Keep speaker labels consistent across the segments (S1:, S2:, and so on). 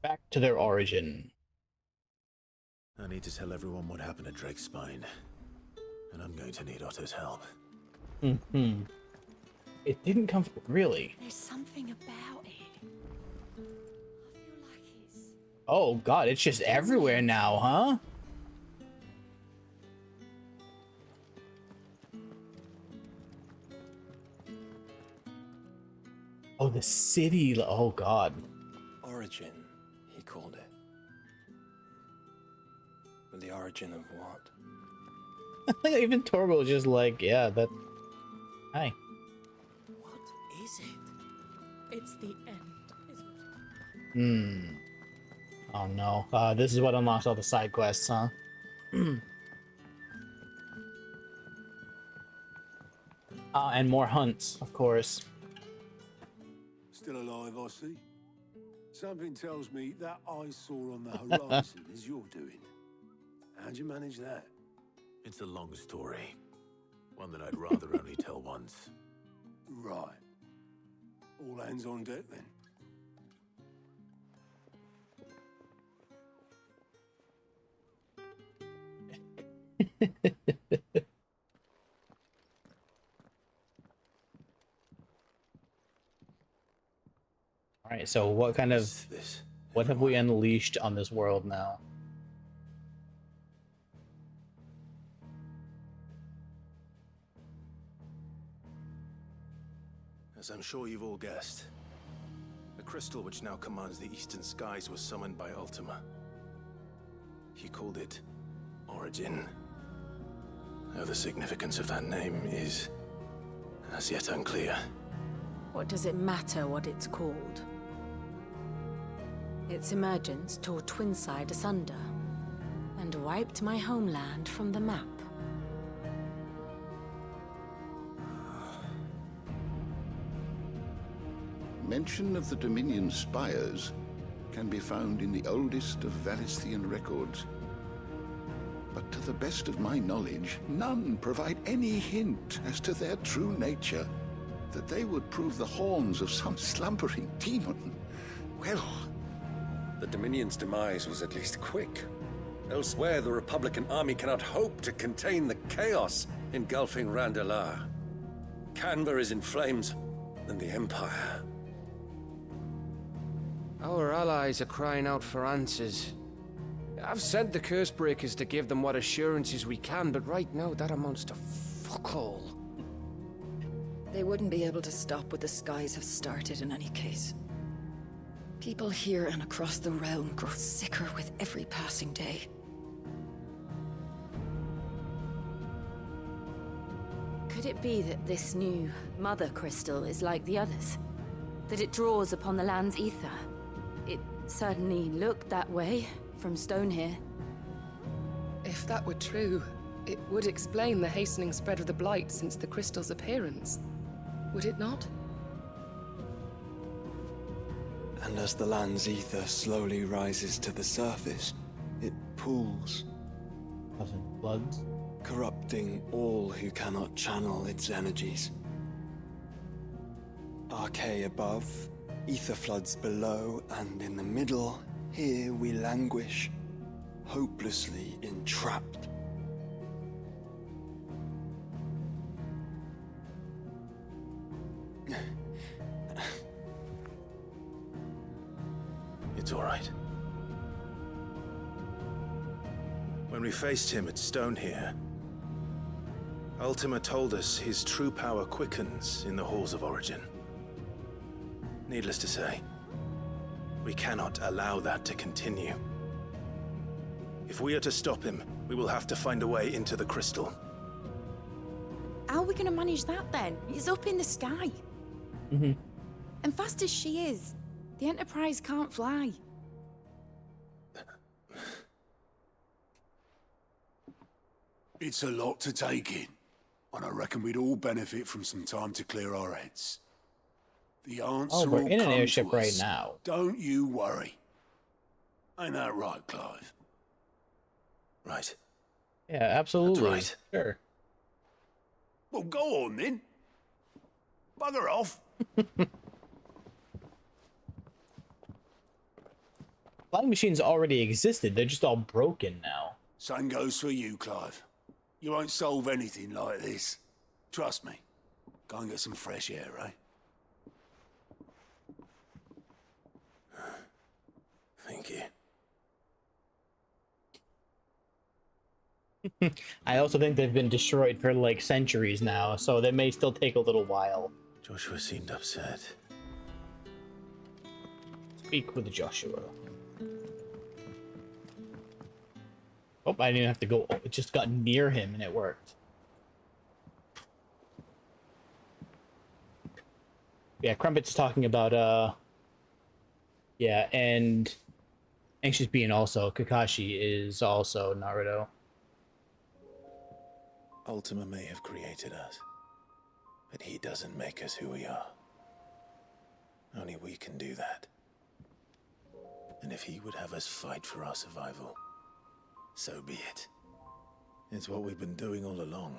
S1: Back to their origin.
S2: I need to tell everyone what happened at Drake's Spine, and I'm going to need Otto's help.
S1: Hmm. It didn't come from, really.
S3: There's something about it. I feel like it's...
S1: Oh god, it's just everywhere now, huh? Oh, the city. Oh god.
S4: Origin, he called it. But the origin of what?
S1: Even Torgo was just like, yeah, that. Hi.
S3: What is it? It's the end, isn't it?
S1: Hmm. Oh no. This is what unlocks all the side quests, huh? And more hunts, of course.
S5: Still alive, I see. Something tells me that eyesore on the horizon is your doing. How'd you manage that?
S2: It's a long story. One that I'd rather only tell once.
S5: Right. All hands on deck then.
S1: Alright, so what kind of... What have we unleashed on this world now?
S2: As I'm sure you've all guessed, the crystal which now commands the eastern skies was summoned by Ultima. He called it Origin. Though the significance of that name is as yet unclear.
S3: What does it matter what it's called? Its emergence tore Twinside asunder and wiped my homeland from the map.
S6: Mention of the Dominion spires can be found in the oldest of Valisthian records. But to the best of my knowledge, none provide any hint as to their true nature. That they would prove the horns of some slumbering demon. Well...
S7: The Dominion's demise was at least quick. Elsewhere, the Republican army cannot hope to contain the chaos engulfing Randalar. Canva is in flames, and the Empire.
S8: Our allies are crying out for answers. I've sent the Cursebreakers to give them what assurances we can, but right now that amounts to fuck all.
S9: They wouldn't be able to stop what the skies have started in any case. People here and across the realm grow sicker with every passing day.
S3: Could it be that this new Mother Crystal is like the others? That it draws upon the land's ether? It certainly looked that way from stone here.
S10: If that were true, it would explain the hastening spread of the Blight since the crystal's appearance. Would it not?
S4: And as the land's ether slowly rises to the surface, it pools,
S1: Floods.
S4: corrupting all who cannot channel its energies. Archay above, ether floods below, and in the middle, here we languish, hopelessly entrapped.
S2: It's all right. When we faced him at Stone here, Ultima told us his true power quickens in the halls of Origin. Needless to say, we cannot allow that to continue. If we are to stop him, we will have to find a way into the crystal.
S11: How are we going to manage that then? It's up in the sky. And fast as she is, the Enterprise can't fly.
S5: It's a lot to take in, and I reckon we'd all benefit from some time to clear our heads. The answer
S1: Oh, we're
S5: will
S1: in an
S5: come
S1: airship
S5: to
S1: right
S5: us.
S1: now.
S5: Don't you worry. Ain't that right, Clive?
S2: Right.
S1: Yeah, absolutely.
S2: That's right.
S1: Sure.
S5: Well, go on then. Bugger off.
S1: Flying machines already existed. They're just all broken now.
S5: Same goes for you, Clive. You won't solve anything like this. Trust me. Go and get some fresh air, eh?
S2: Thank you.
S1: I also think they've been destroyed for like centuries now, so they may still take a little while.
S2: Joshua seemed upset.
S1: Speak with Joshua. Oh, I didn't have to go. Oh, it just got near him and it worked. Yeah, Crumpet's talking about, yeah, and Anxious Being also. Kakashi is also Naruto.
S2: Ultima may have created us, but he doesn't make us who we are. Only we can do that. And if he would have us fight for our survival, so be it. It's what we've been doing all along.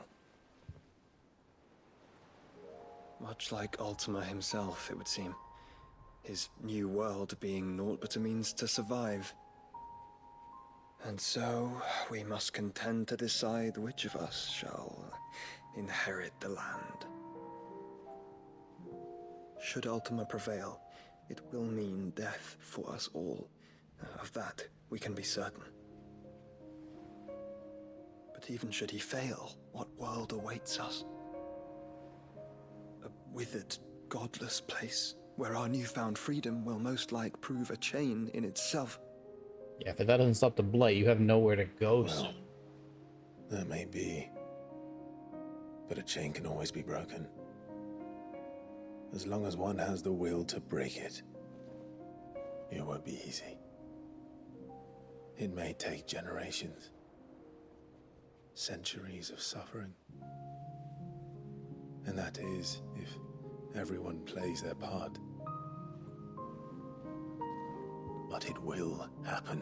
S4: Much like Ultima himself, it would seem. His new world being naught but a means to survive. And so, we must contend to decide which of us shall inherit the land. Should Ultima prevail, it will mean death for us all. Of that, we can be certain. But even should he fail, what world awaits us? A withered, godless place, where our newfound freedom will most like prove a chain in itself.
S1: Yeah, if that doesn't stop the blight, you have nowhere to go.
S2: Well, that may be. But a chain can always be broken. As long as one has the will to break it. It won't be easy. It may take generations. Centuries of suffering. And that is if everyone plays their part. But it will happen.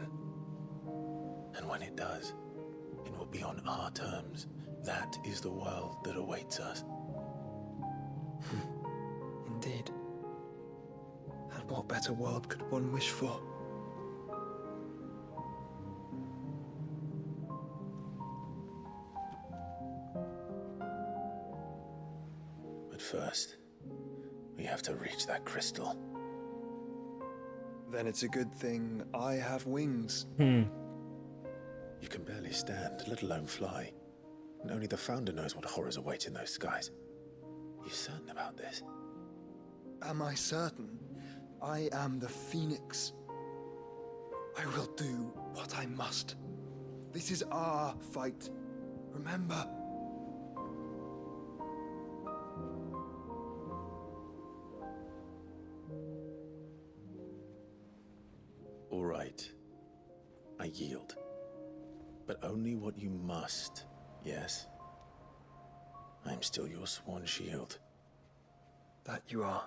S2: And when it does, it will be on our terms. That is the world that awaits us.
S4: Indeed. And what better world could one wish for?
S2: But first, we have to reach that crystal.
S4: Then it's a good thing I have wings.
S2: You can barely stand, let alone fly. And only the Founder knows what horrors await in those skies. You certain about this?
S4: Am I certain? I am the Phoenix. I will do what I must. This is our fight. Remember?
S2: All right. I yield. But only what you must, yes? I'm still your sworn shield.
S4: That you are.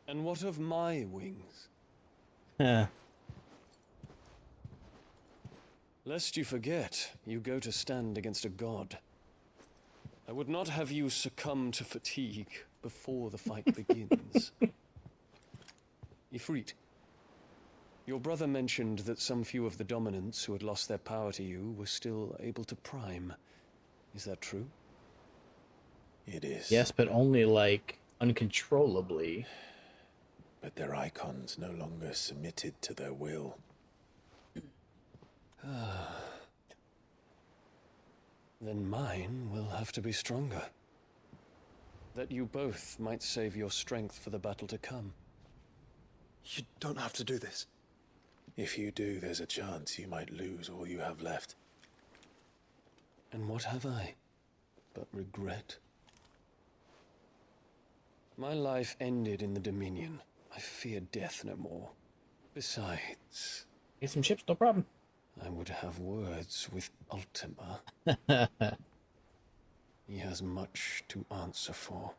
S7: And what of my wings?
S1: Yeah.
S7: Lest you forget, you go to stand against a god. I would not have you succumb to fatigue before the fight begins. Ifrit, your brother mentioned that some few of the dominants who had lost their power to you were still able to prime. Is that true?
S2: It is.
S1: Yes, but only like uncontrollably.
S2: But their icons no longer submitted to their will.
S7: Then mine will have to be stronger. That you both might save your strength for the battle to come.
S4: You don't have to do this.
S2: If you do, there's a chance you might lose all you have left.
S7: And what have I but regret? My life ended in the Dominion. I fear death no more. Besides...
S1: Get some chips, no problem.
S7: I would have words with Ultima. He has much to answer for.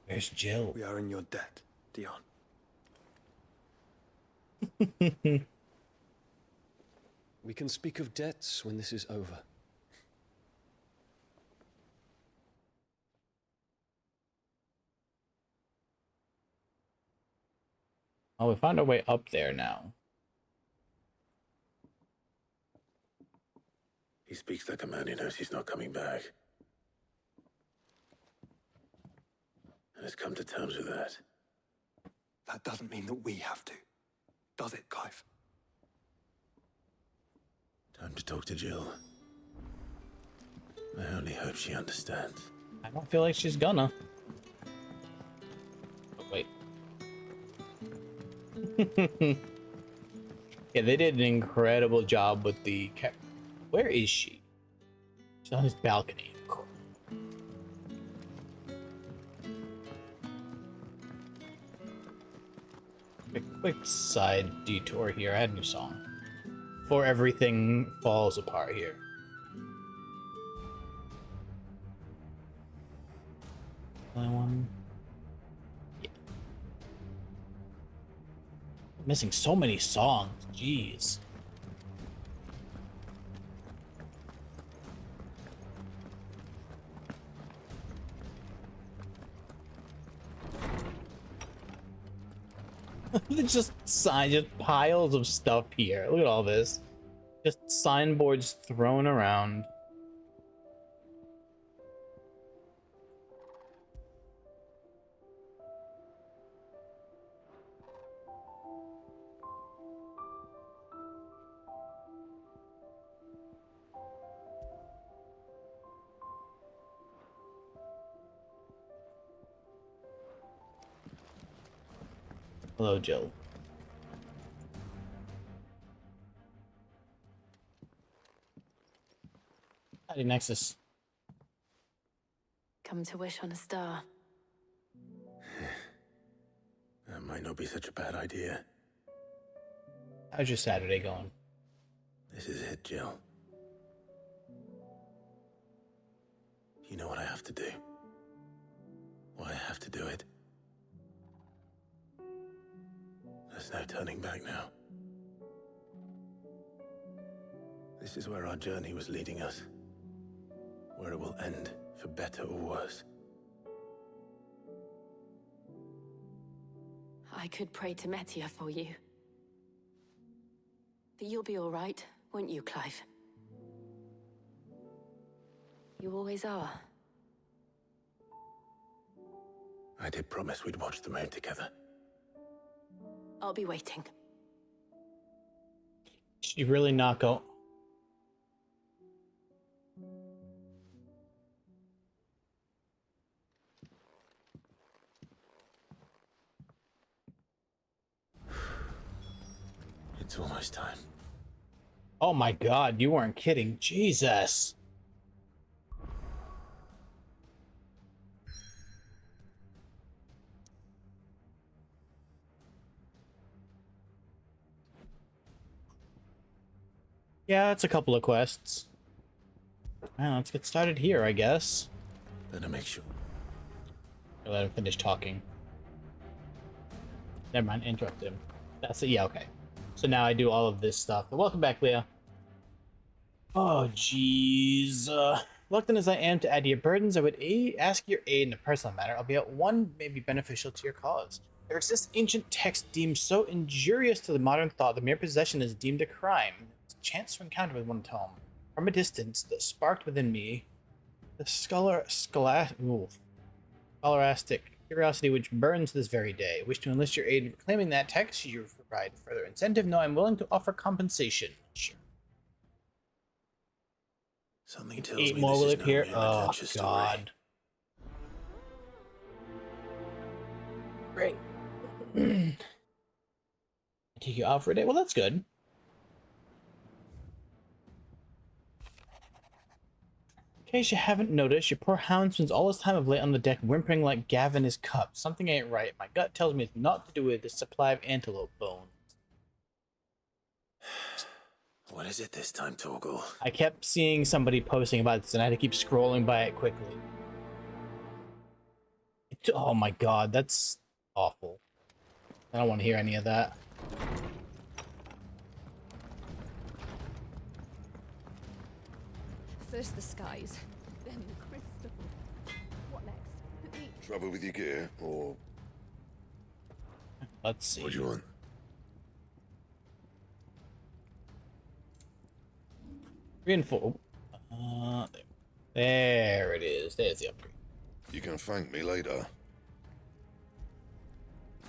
S1: Where's Jill?
S4: We are in your debt, Dion.
S7: We can speak of debts when this is over.
S1: Oh, we found our way up there now.
S2: He speaks like a man who knows he's not coming back. And has come to terms with that.
S4: That doesn't mean that we have to, does it, Clive?
S2: Time to talk to Jill. I only hope she understands.
S1: I don't feel like she's gonna. Oh, wait. Yeah, they did an incredible job with the... Where is she? She's on his balcony. Cool. A quick side detour here. I had a new song. Before everything falls apart here. Only one. Yeah. I'm missing so many songs. Jeez. It's just piles of stuff here. Look at all this. Just signboards thrown around. Hello, Jill. Howdy, Nexus.
S3: Come to wish on a star.
S2: That might not be such a bad idea.
S1: How's your Saturday going?
S2: This is it, Jill. You know what I have to do. Why I have to do it. There's no turning back now. This is where our journey was leading us. Where it will end, for better or worse.
S3: I could pray to Metia for you. But you'll be all right, won't you, Clive? You always are.
S2: I did promise we'd watch the moon together.
S3: I'll be waiting.
S1: She really not go.
S2: It's almost time.
S1: Oh my god, you weren't kidding. Jesus. Yeah, it's a couple of quests. Well, let's get started here, I guess.
S2: Better make sure.
S1: I'll let him finish talking. Never mind, interrupted him. That's it, yeah, okay. So now I do all of this stuff. Welcome back, Leah. Oh, jeez. Reluctant as I am to add to your burdens, I would ask your aid in a personal matter, albeit one may be beneficial to your cause. There exists ancient text deemed so injurious to the modern thought the mere possession is deemed a crime. It's a chance to encounter with one tome. From a distance, that sparked within me the scholastic curiosity which burns this very day. Wish to enlist your aid in reclaiming that text. You provide further incentive. No, I'm willing to offer compensation. Sure.
S2: Something tells
S1: 8
S2: me
S1: more
S2: this
S1: will
S2: is no
S1: appear.
S2: mere
S1: Oh
S2: adventure story.
S1: god. Great. Take you out for a day. Well, that's good. In case you haven't noticed, your poor hound spends all his time of late on the deck whimpering like Gavin his cup. Something ain't right. My gut tells me it's not to do with the supply of antelope bones.
S2: What is it this time, Torgal?
S1: I kept seeing somebody posting about this and I had to keep scrolling by it quickly. Oh my god, that's awful. I don't want to hear any of that.
S11: First the skies, then the crystal. What next?
S6: Trouble with your gear, or...
S1: Let's see.
S2: What do you want?
S1: Reinforce. There it is. There's the upgrade.
S6: You can thank me later.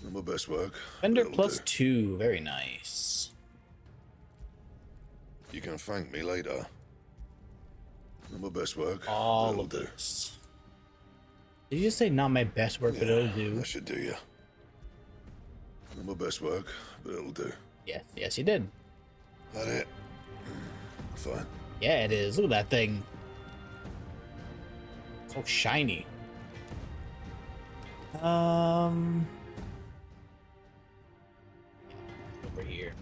S6: Not my best work.
S1: Fender
S6: but it'll
S1: plus
S6: do.
S1: 2. Very nice.
S6: You can thank me later. Not my best work. but
S1: All
S6: it'll
S1: of
S6: do.
S1: this. Did you just say not my best work, but it'll do?
S6: That should do you. Not my best work, but it'll do.
S1: Yes, yes, you did.
S6: That it? Fine.
S1: Yeah, it is. Look at that thing. So shiny. Over here.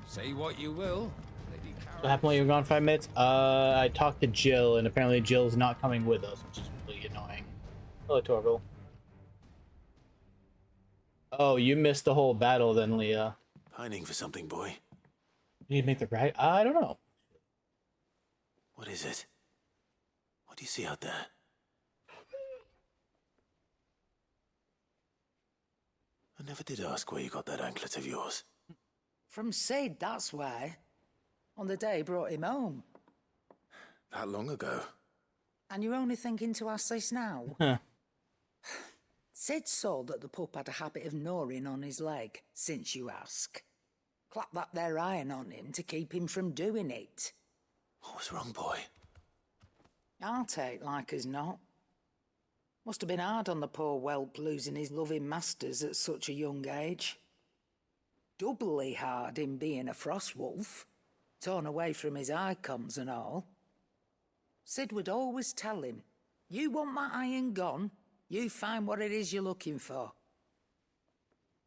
S8: Say what you will. Lady
S1: What happened while you were gone 5 minutes? I talked to Jill, and apparently Jill's not coming with us, which is really annoying. Hello, Torville. Oh, you missed the whole battle then, Leah.
S2: Pining for something, boy.
S1: You need to make the right? I don't know.
S2: What is it? What do you see out there? I never did ask where you got that anklet of yours.
S12: From Sid, that's why. On the day he brought him home.
S2: That long ago?
S12: And you're only thinking to ask this now?
S1: Huh.
S12: Sid saw that the pup had a habit of gnawing on his leg, since you ask. Clap that there iron on him to keep him from doing it.
S2: What was wrong, boy?
S12: I'll take like as not. Must have been hard on the poor whelp losing his loving masters at such a young age. Doubly hard in being a frost wolf, torn away from his icons and all. Sid would always tell him, you want that iron gone, you find what it is you're looking for.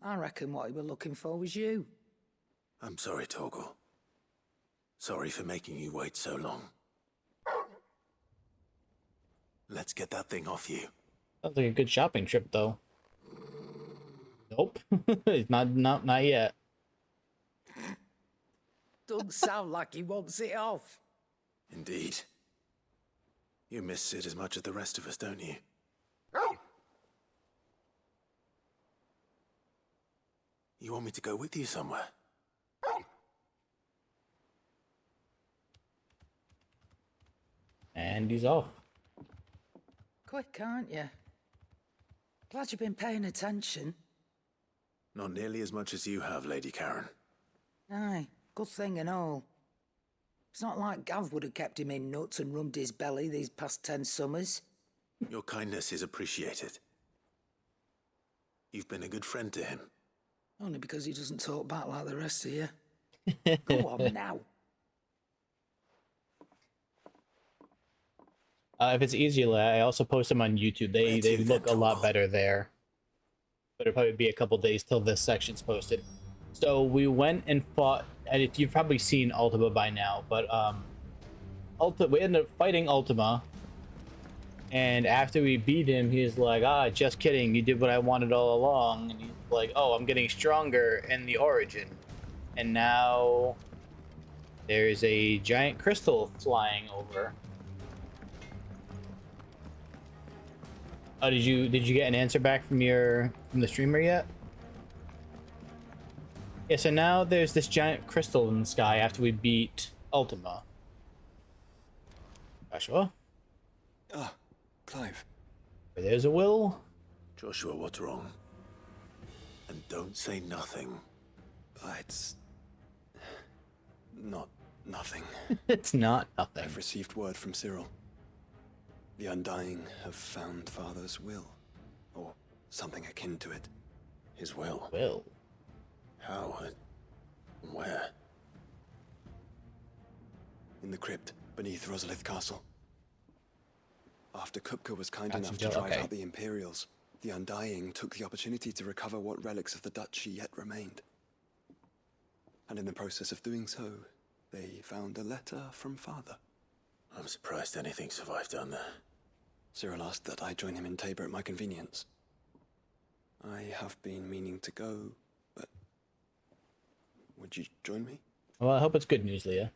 S12: I reckon what he were looking for was you.
S2: I'm sorry, Torgal. Sorry for making you wait so long. Let's get that thing off you.
S1: Sounds like a good shopping trip, though. Nope. It's not yet.
S12: Doesn't sound like he wants it off.
S2: Indeed. You miss Sid as much as the rest of us, don't you? You want me to go with you somewhere?
S1: And he's off.
S12: Quick, aren't you? Glad you've been paying attention.
S2: Not nearly as much as you have, Lady Karen.
S12: Aye, good thing and all. It's not like Gav would have kept him in nuts and rubbed his belly these past 10 summers.
S2: Your kindness is appreciated. You've been a good friend to him.
S12: Only because he doesn't talk back like the rest of you. Go on now.
S1: If it's easier, I also post them on YouTube. They look a lot better there. But it'll probably be a couple days till this section's posted. So we went and fought, and if you've probably seen Ultima by now, but we ended up fighting Ultima, and after we beat him, he's like, just kidding, you did what I wanted all along, and he's like, oh, I'm getting stronger in the Origin, and now there's a giant crystal flying over. Oh, did you get an answer back from the streamer yet? Yeah, so now there's this giant crystal in the sky after we beat Ultima. Joshua?
S4: Ah, Clive.
S1: Where there's a will.
S2: Joshua, what's wrong? And don't say nothing.
S4: It's not nothing.
S1: It's not nothing.
S4: I've received word from Cyril. The Undying have found Father's will, or something akin to it.
S2: His will?
S1: Will?
S2: How? Where?
S4: In the crypt beneath Rosalith Castle. After Kupka was kind
S1: That's
S4: enough to
S1: Joe,
S4: drive
S1: okay.
S4: out the Imperials, the Undying took the opportunity to recover what relics of the Duchy yet remained. And in the process of doing so, they found a letter from Father.
S2: I'm surprised anything survived down there.
S4: Cyril asked that I join him in Tabor at my convenience. I have been meaning to go, but would you join me?
S1: Well, I hope it's good news, Leah.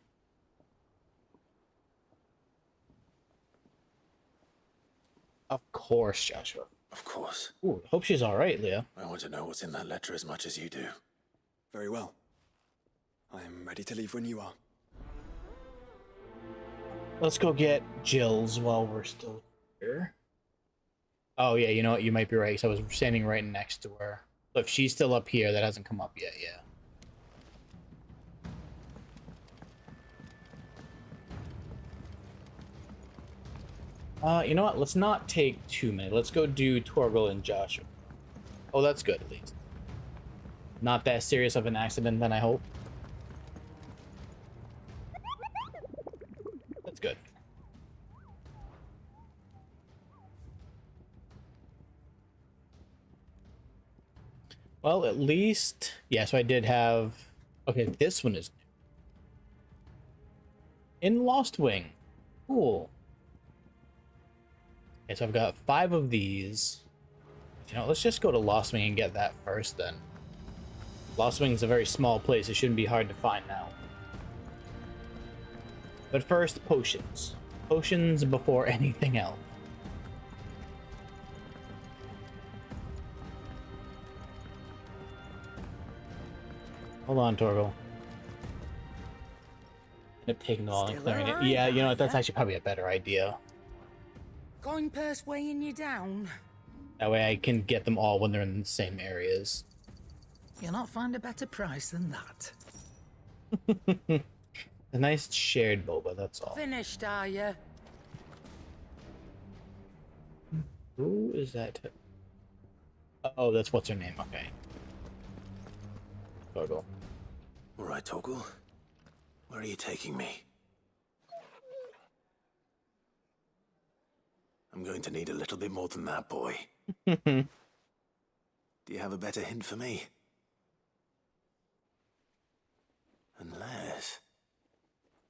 S1: Of course, Joshua.
S2: Of course.
S1: Ooh, hope she's alright, Leah.
S2: I want to know what's in that letter as much as you do.
S4: Very well. I am ready to leave when you are.
S1: Let's go get Jill's while we're still here. Oh, yeah, you know what? You might be right, because I was standing right next to her. So if she's still up here, that hasn't come up yet, yeah. You know what? Let's not take too many. Let's go do Torgal and Joshua. Oh, that's good, at least. Not that serious of an accident, then, I hope. That's good. Well, at least... Yeah, so I did have... Okay, this one is new. In Lost Wing. Cool. Okay, so I've got 5 of these. You know, let's just go to Lost Wing and get that first, then. Lost Wing's a very small place. It shouldn't be hard to find now. But first, potions. Potions before anything else. Hold on, Torgal. End up taking them all and
S12: Still
S1: clearing it.
S12: alive,
S1: Yeah, you know what? That's
S12: are ya?
S1: actually probably a better idea.
S12: Coin purse weighing you down.
S1: That way I can get them all when they're in the same areas.
S12: You'll not find a better price than that.
S1: A nice shared boba, that's all.
S12: Finished, are you?
S1: Who is that? Oh, that's what's her name. Okay. Torgal.
S2: All right, Torgal. Where are you taking me? I'm going to need a little bit more than that, boy. Do you have a better hint for me? Unless...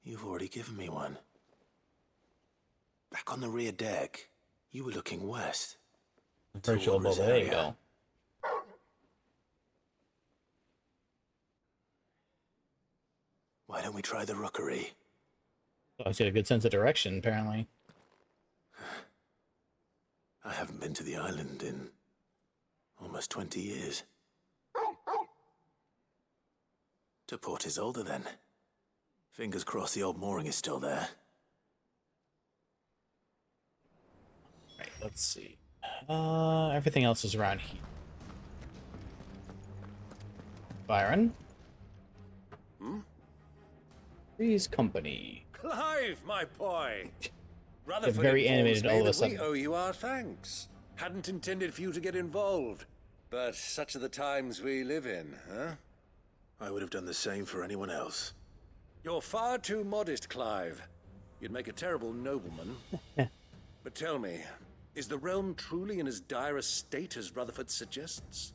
S2: you've already given me one. Back on the rear deck, you were looking west.
S1: Virtual boba, there you go.
S2: Why don't we try the rookery?
S1: Oh, he's got a good sense of direction, apparently.
S2: I haven't been to the island in almost 20 years. To Port Isolde, then. Fingers crossed the old mooring is still there.
S1: Right, let's see. Everything else is around here. Byron? Three's Company.
S7: Clive, my boy!
S1: They're very animated all of a sudden.
S7: We owe you our thanks. Hadn't intended for you to get involved, but such are the times we live in, huh?
S2: I would have done the same for anyone else.
S7: You're far too modest, Clive. You'd make a terrible nobleman. But tell me, is the realm truly in as dire a state as Rutherford suggests?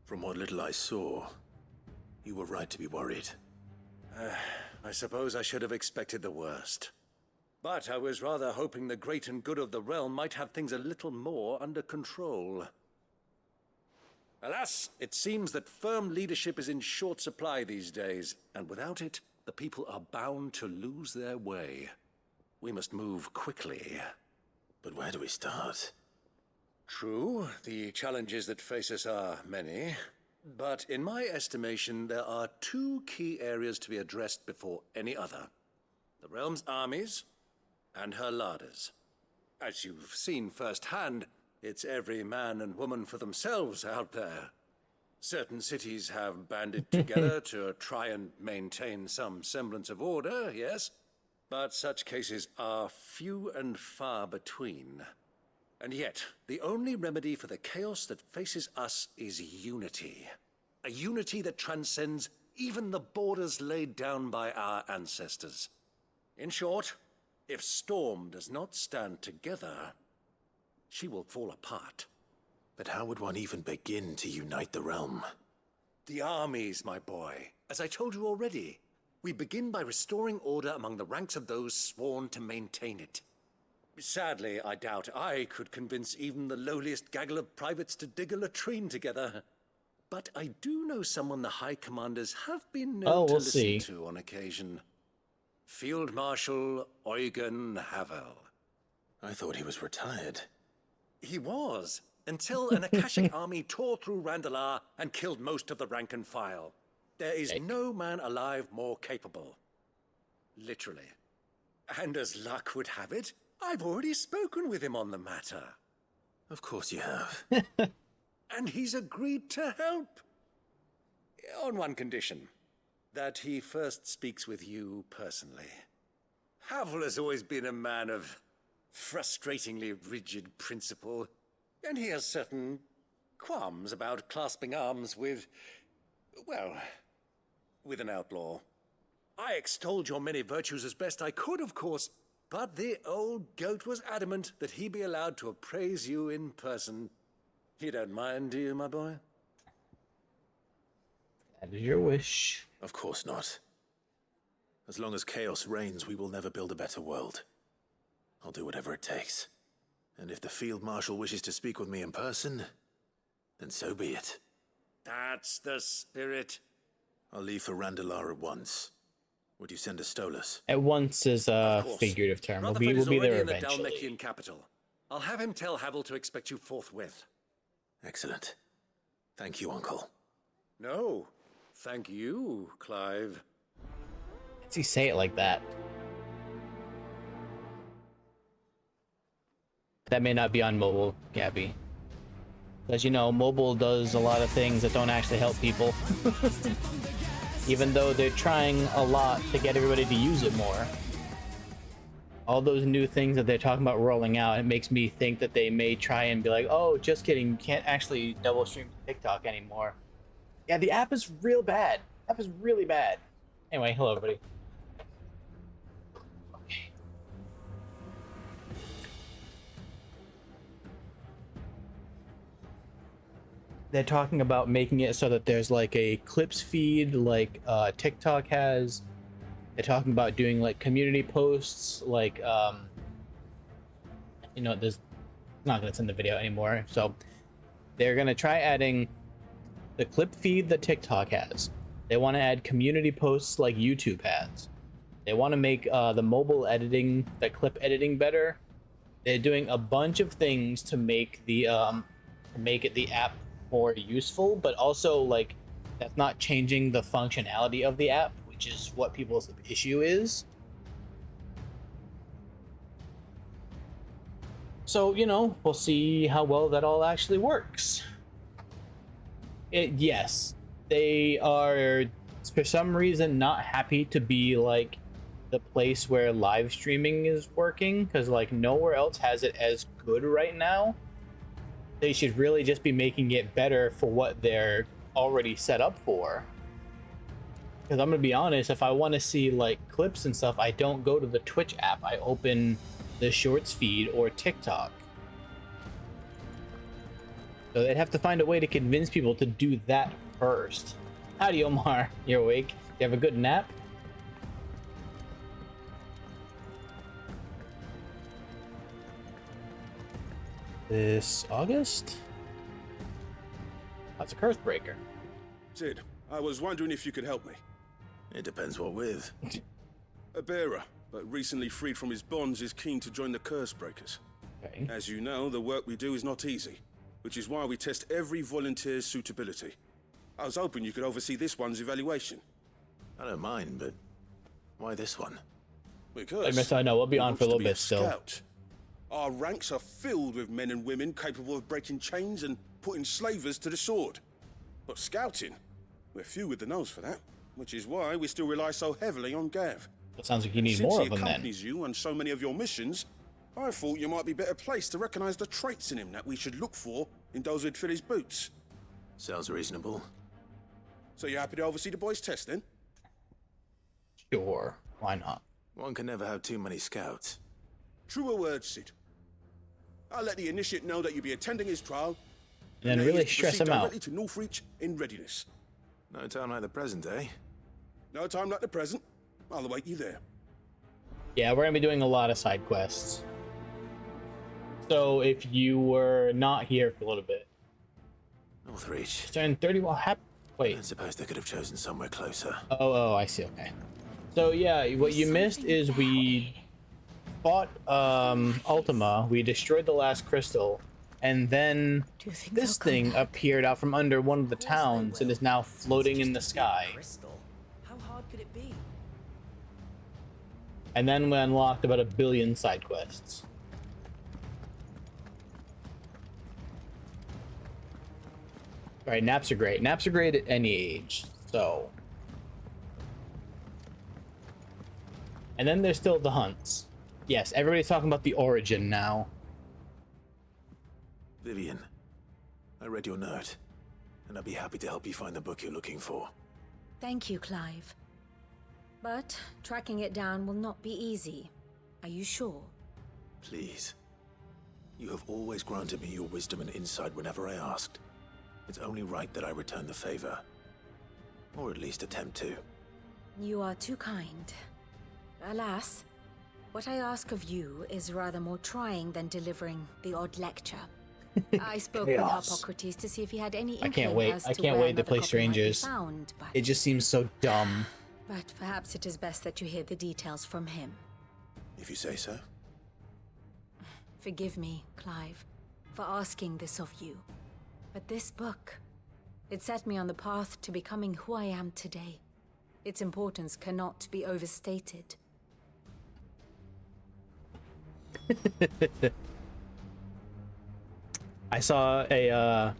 S2: From what little I saw, you were right to be worried.
S7: I suppose I should have expected the worst. But I was rather hoping the great and good of the realm might have things a little more under control. Alas, it seems that firm leadership is in short supply these days, and without it, the people are bound to lose their way. We must move quickly.
S2: But where do we start?
S7: True, the challenges that face us are many. But in my estimation, there are 2 key areas to be addressed before any other. The realm's armies, and her larders. As you've seen firsthand, it's every man and woman for themselves out there. Certain cities have banded together to try and maintain some semblance of order, yes, but such cases are few and far between. And yet, the only remedy for the chaos that faces us is unity. A unity that transcends even the borders laid down by our ancestors. In short, if Storm does not stand together, she will fall apart.
S2: But how would one even begin to unite the realm?
S7: The armies, my boy. As I told you already, we begin by restoring order among the ranks of those sworn to maintain it. Sadly, I doubt I could convince even the lowliest gaggle of privates to dig a latrine together. But I do know someone the High Commanders have been known to listen to on occasion. Field Marshal Eugen Havel.
S2: I thought he was retired.
S7: He was, until an Akashic army tore through Randalar and killed most of the rank and file. There is no man alive more capable. Literally. And as luck would have it, I've already spoken with him on the matter.
S2: Of course you have.
S7: And he's agreed to help. On one condition. That he first speaks with you personally. Havel has always been a man of frustratingly rigid principle, and he has certain qualms about clasping arms with, well, with an outlaw. I extolled your many virtues as best I could, of course, but the old goat was adamant that he be allowed to appraise you in person. You don't mind, do you, my boy?
S1: That is your wish.
S2: Of course not. As long as chaos reigns, we will never build a better world. I'll do whatever it takes. And if the Field Marshal wishes to speak with me in person, then so be it.
S7: That's the spirit.
S2: I'll leave for Randalar at once. Would you send a Stolas?
S1: At once is a figurative term. We'll be there
S7: in
S1: eventually.
S7: The Dalmekian capital. I'll have him tell Havel to expect you forthwith.
S2: Excellent. Thank you, Uncle.
S7: No, thank you, Clive.
S1: Why does he say it like that? That may not be on mobile, Gabby. As you know, mobile does a lot of things that don't actually help people. Even though they're trying a lot to get everybody to use it more. All those new things that they're talking about rolling out, it makes me think that they may try and be like, oh, just kidding, you can't actually double stream TikTok anymore. Yeah, the app is real bad. The app is really bad. Anyway, hello everybody. Okay. They're talking about making it so that there's like a clips feed like TikTok has. They're talking about doing like community posts like you know, there's not gonna send the video anymore, so they're gonna try adding the clip feed that TikTok has. They want to add community posts like YouTube has. They want to make the mobile editing, the clip editing better. They're doing a bunch of things to make the app more useful, but also like that's not changing the functionality of the app, which is what people's issue is. So, you know, we'll see how well that all actually works. Yes, they are for some reason not happy to be like the place where live streaming is working, because like nowhere else has it as good right now. They should really just be making it better for what they're already set up for. Because I'm gonna be honest, if I want to see like clips and stuff, I don't go to the Twitch app. I open the Shorts feed or TikTok. So they'd have to find a way to convince people to do that first. Howdy, Omar. You're awake? You have a good nap? This August? That's a curse breaker.
S5: Sid, I was wondering if you could help me.
S2: It depends what with.
S5: A bearer, but recently freed from his bonds, is keen to join the curse breakers.
S1: Okay.
S5: As you know, the work we do is not easy, which is why we test every volunteer's suitability. I was hoping you could oversee this one's evaluation.
S2: I don't mind, but why this one?
S5: Because
S1: I know we'll be on for a little bit still.
S5: Scout. Our ranks are filled with men and women capable of breaking chains and putting slavers to the sword. But scouting, we're few with the nose for that, which is why we still rely so heavily on Gav.
S1: That sounds like you need more of them then.
S5: Since he accompanies you on so many of your missions, I thought you might be better placed to recognize the traits in him that we should look for in those who'd fill his boots.
S2: Sounds reasonable.
S5: So you happy to oversee the boys' test then?
S1: Sure, why not?
S2: One can never have too many scouts.
S5: Truer words, Sid. I'll let the initiate know that you'll be attending his trial.
S1: And then
S5: that he
S1: really
S5: is to
S1: stress
S5: proceed
S1: him out.
S5: directly to Northreach in readiness.
S2: No time like the present, eh?
S5: No time like the present. I'll await you there.
S1: Yeah, we're gonna be doing a lot of side quests. So if you were not here for a little bit,
S2: Northreach.
S1: turn 30. Well, wait.
S2: I suppose they could have chosen somewhere closer.
S1: Oh, I see. Okay. So yeah, what you missed is we fought Ultima. We destroyed the last crystal, and then
S3: Do you think
S1: this
S3: they'll come
S1: thing
S3: back?
S1: appeared out from under one of the towns and is now floating in the sky.
S13: Crystal. How hard could it be?
S1: And then we unlocked about 1 billion side quests. Alright, naps are great. Naps are great at any age, so. And then there's still the hunts. Yes, everybody's talking about the origin now.
S2: Vivian, I read your note, and I'd be happy to help you find the book you're looking for.
S14: Thank you, Clive. But tracking it down will not be easy. Are you sure?
S2: Please. You have always granted me your wisdom and insight whenever I asked. It's only right that I return the favor. Or at least attempt to.
S14: You are too kind. Alas, what I ask of you is rather more trying than delivering the odd lecture. I spoke with Hippocrates to see if he had any inkling
S1: I can't wait.
S14: as
S1: I
S14: to
S1: can't
S14: where
S1: wait to
S14: another
S1: play
S14: copy
S1: strangers.
S14: might be found,
S1: It just seems so dumb.
S14: but perhaps it is best that you hear the details from him.
S2: If you say so.
S14: Forgive me, Clive, for asking this of you. But this book, it set me on the path to becoming who I am today. Its importance cannot be overstated.
S1: I saw a, I don't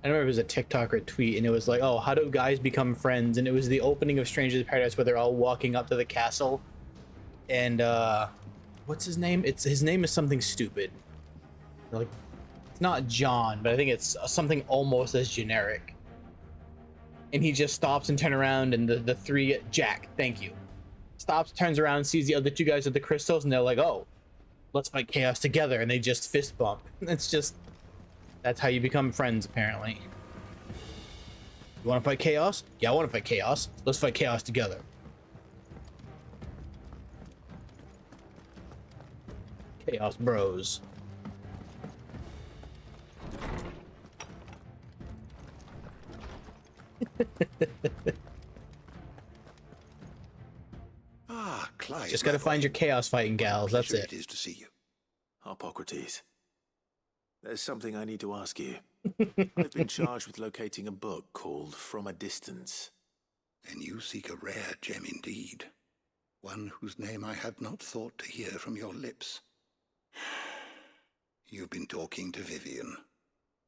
S1: remember if it was a TikTok or a tweet, and it was like, oh, how do guys become friends? And it was the opening of Strangers in Paradise where they're all walking up to the castle. And, what's his name? His name is something stupid. Like, it's not John, but I think it's something almost as generic. And he just stops and turns around, and the three, Jack, thank you. Stops, turns around, sees the other two guys with the crystals, and they're like, oh, let's fight chaos together. And they just fist bump. It's just, that's how you become friends, apparently. You want to fight chaos? Yeah, I want to fight chaos. Let's fight chaos together. Chaos bros.
S6: Ah, Clive.
S1: Just gotta find your chaos fighting gals, that's
S6: Pleasure
S1: it.
S6: It is to see you.
S2: Hippocrates. There's something I need to ask you. I've been charged with locating a book called From a Distance.
S6: Then you seek a rare gem indeed. One whose name I had not thought to hear from your lips. You've been talking to Vivian.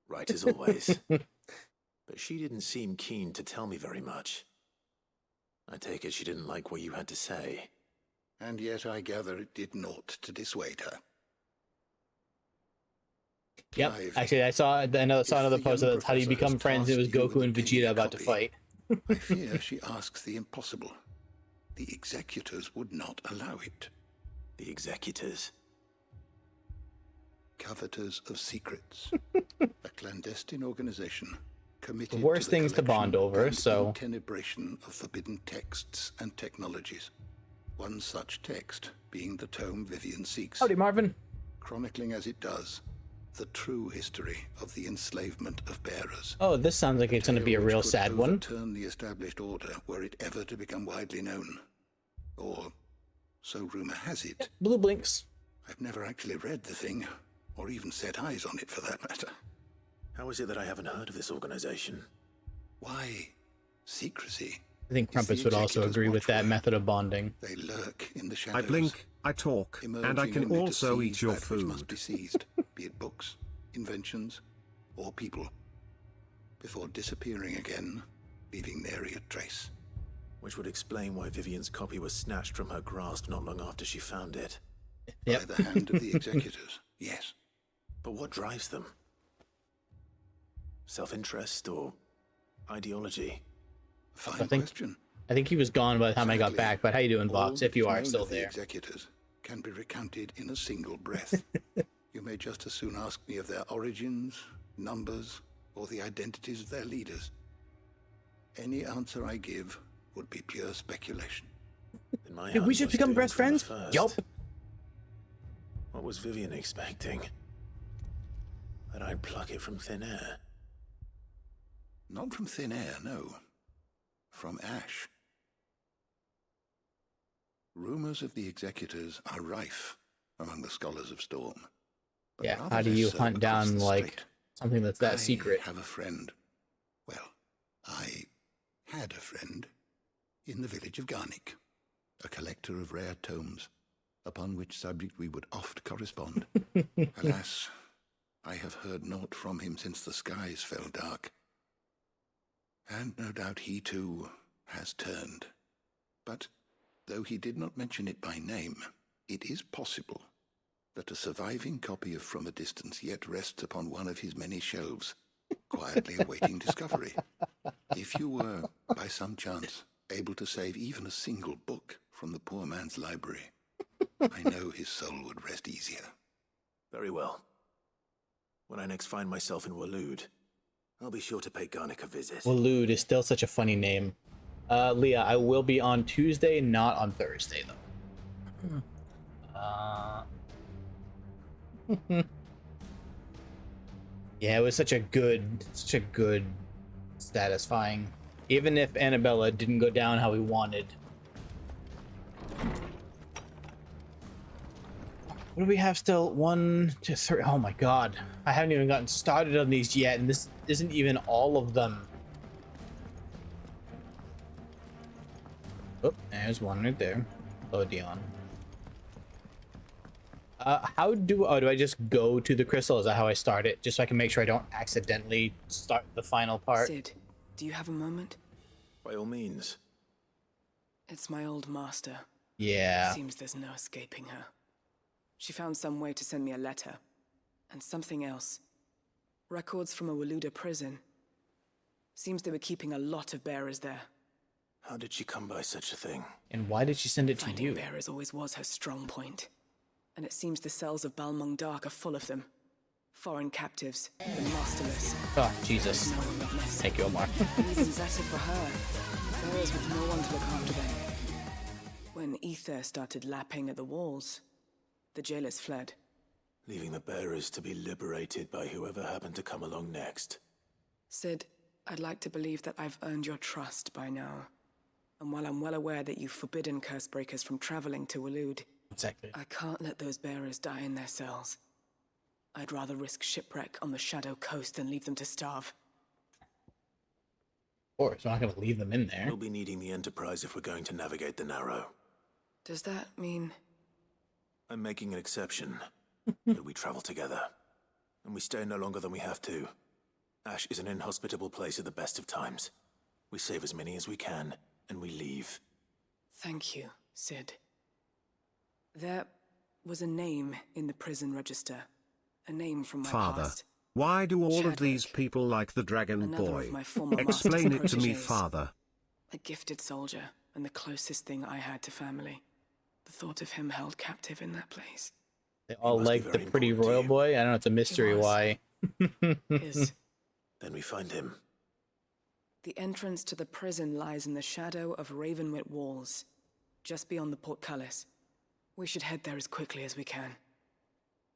S2: Right as always. But she didn't seem keen to tell me very much. I take it she didn't like what you had to say.
S6: And yet I gather it did naught to dissuade her.
S1: Yep.
S6: Clive,
S1: Actually, I saw another
S6: the
S1: post
S6: young
S1: of how do you
S6: professor
S1: become
S6: has
S1: friends. It was
S6: tasked you
S1: Goku
S6: with
S1: and
S6: the
S1: Vegeta about to
S6: copy,
S1: fight.
S6: I fear she asks the impossible. The executors would not allow it.
S2: The executors?
S6: Coveters of secrets. A clandestine organization committed
S1: Worst
S6: to the
S1: things to bond
S6: collection
S1: over,
S6: and
S1: so.
S6: intenebration of forbidden texts and technologies. One such text being the tome Vivian seeks.
S1: Howdy, Marvin.
S6: Chronicling as it does the true history of the enslavement of bearers.
S1: Oh, this sounds like it's going to be a real sad one.
S6: Turn the established order were it ever to become widely known. Or so rumor has it.
S1: Blue blinks.
S6: I've never actually read the thing, or even set eyes on it for that matter.
S2: How is it that I haven't heard of this organization?
S6: Why? Secrecy.
S1: I think Crumpets would also agree with that method of bonding.
S6: They lurk in the shadows.
S15: I blink, I talk, and I can also eat your food.
S6: Must be seized, be it books, inventions, or people, before disappearing again, leaving nary a trace.
S2: Which would explain why Vivian's copy was snatched from her grasp not long after she found it.
S1: Yep.
S6: By the hand of the executors, yes.
S2: But what drives them? Self-interest or ideology?
S6: Fine question.
S1: I think he was gone by the time I got
S6: Sadly,
S1: back, but how you doing, Vox, if you are
S6: known
S1: still
S6: of the
S1: there?
S6: Executors can be recounted in a single breath. You may just as soon ask me of their origins, numbers, or the identities of their leaders. Any answer I give would be pure speculation.
S1: Hey, we should become best friends? Yup.
S2: What was Vivian expecting? That I'd pluck it from thin air?
S6: Not from thin air, no. From ash. Rumors of the Executors are rife among the scholars of Storm.
S1: Yeah, how do you hunt down, like, something that's that secret?
S6: I have a friend. Well, I had a friend in the village of Garnick, a collector of rare tomes, upon which subject we would oft correspond. Alas, I have heard naught from him since the skies fell dark. And no doubt he too has turned. But though he did not mention it by name, it is possible that a surviving copy of From a Distance yet rests upon one of his many shelves, quietly awaiting discovery. If you were, by some chance, able to save even a single book from the poor man's library, I know his soul would rest easier.
S2: Very well. When I next find myself in Waloed, I'll be sure to pay Garnick a visit.
S1: Waloed is still such a funny name. Leah, I will be on Tuesday, not on Thursday, though. Yeah, it was such a good, satisfying. Even if Annabella didn't go down how we wanted. What do we have still? 1, 2, 3. Oh my god. I haven't even gotten started on these yet, and this isn't even all of them. Oh, there's one right there. Odeon. Do I just go to the crystal? Is that how I start it? Just so I can make sure I don't accidentally start the final part?
S13: Sid, do you have a moment?
S2: By all means.
S13: It's my old master.
S1: Yeah.
S13: Seems there's no escaping her. She found some way to send me a letter. And something else. Records from a Waluda prison. Seems they were keeping a lot of bearers there.
S2: How did she come by such a thing?
S1: And why did she send it to
S13: Finding
S1: you?
S13: bearers always was her strong point. And it seems the cells of Balmung Dark are full of them. Foreign captives, the masterless.
S1: Oh, Jesus.
S13: No one would miss.
S1: Thank you, Omar.
S13: Even better for her. Bearers with no one to look after them. When ether started lapping at the walls, the jailers fled.
S2: Leaving the bearers to be liberated by whoever happened to come along next.
S13: Sid, I'd like to believe that I've earned your trust by now. And while I'm well aware that you've forbidden Cursebreakers from traveling to Waloed,
S1: exactly,
S13: I can't let those bearers die in their cells. I'd rather risk shipwreck on the Shadow Coast than leave them to starve.
S1: Of course, we're not going to leave them in there.
S2: We'll be needing the Enterprise if we're going to navigate the Narrow.
S13: Does that mean...
S2: I'm making an exception. That we travel together. And we stay no longer than we have to. Ash is an inhospitable place at the best of times. We save as many as we can, and we leave.
S13: Thank you, Sid. There was a name in the prison register. A name from my
S15: Father,
S13: past.
S15: why do all
S13: Chadwick.
S15: of these people like the Dragon
S13: Another
S15: Boy?
S13: of my former
S15: Explain
S13: master's
S15: it to me,
S13: protégés.
S15: Father.
S13: A gifted soldier, and the closest thing I had to family. The thought of him held captive in that place.
S1: They all like the pretty royal boy? I don't know, it's a mystery
S13: was.
S1: why.
S13: Is.
S2: Then we find him.
S13: The entrance to the prison lies in the shadow of Ravenwit walls, just beyond the portcullis. We should head there as quickly as we can.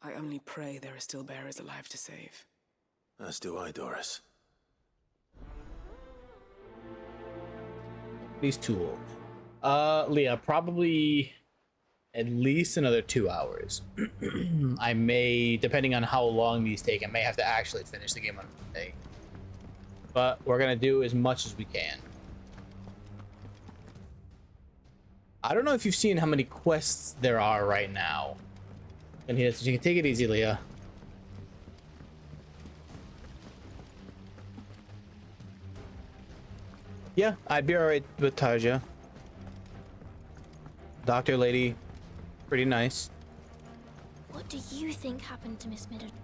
S13: I only pray there are still bearers alive to save.
S2: As do I, Doris.
S1: These tools. Leah, probably at least another 2 hours. I may, depending on how long these take, I may have to actually finish the game on Monday. But we're gonna do as much as we can. I don't know if you've seen how many quests there are right now. And here, so you can take it easy, Leah. Yeah, I'd be alright with Tarja. Doctor lady, pretty nice.
S16: What do you think happened to Miss Middleton?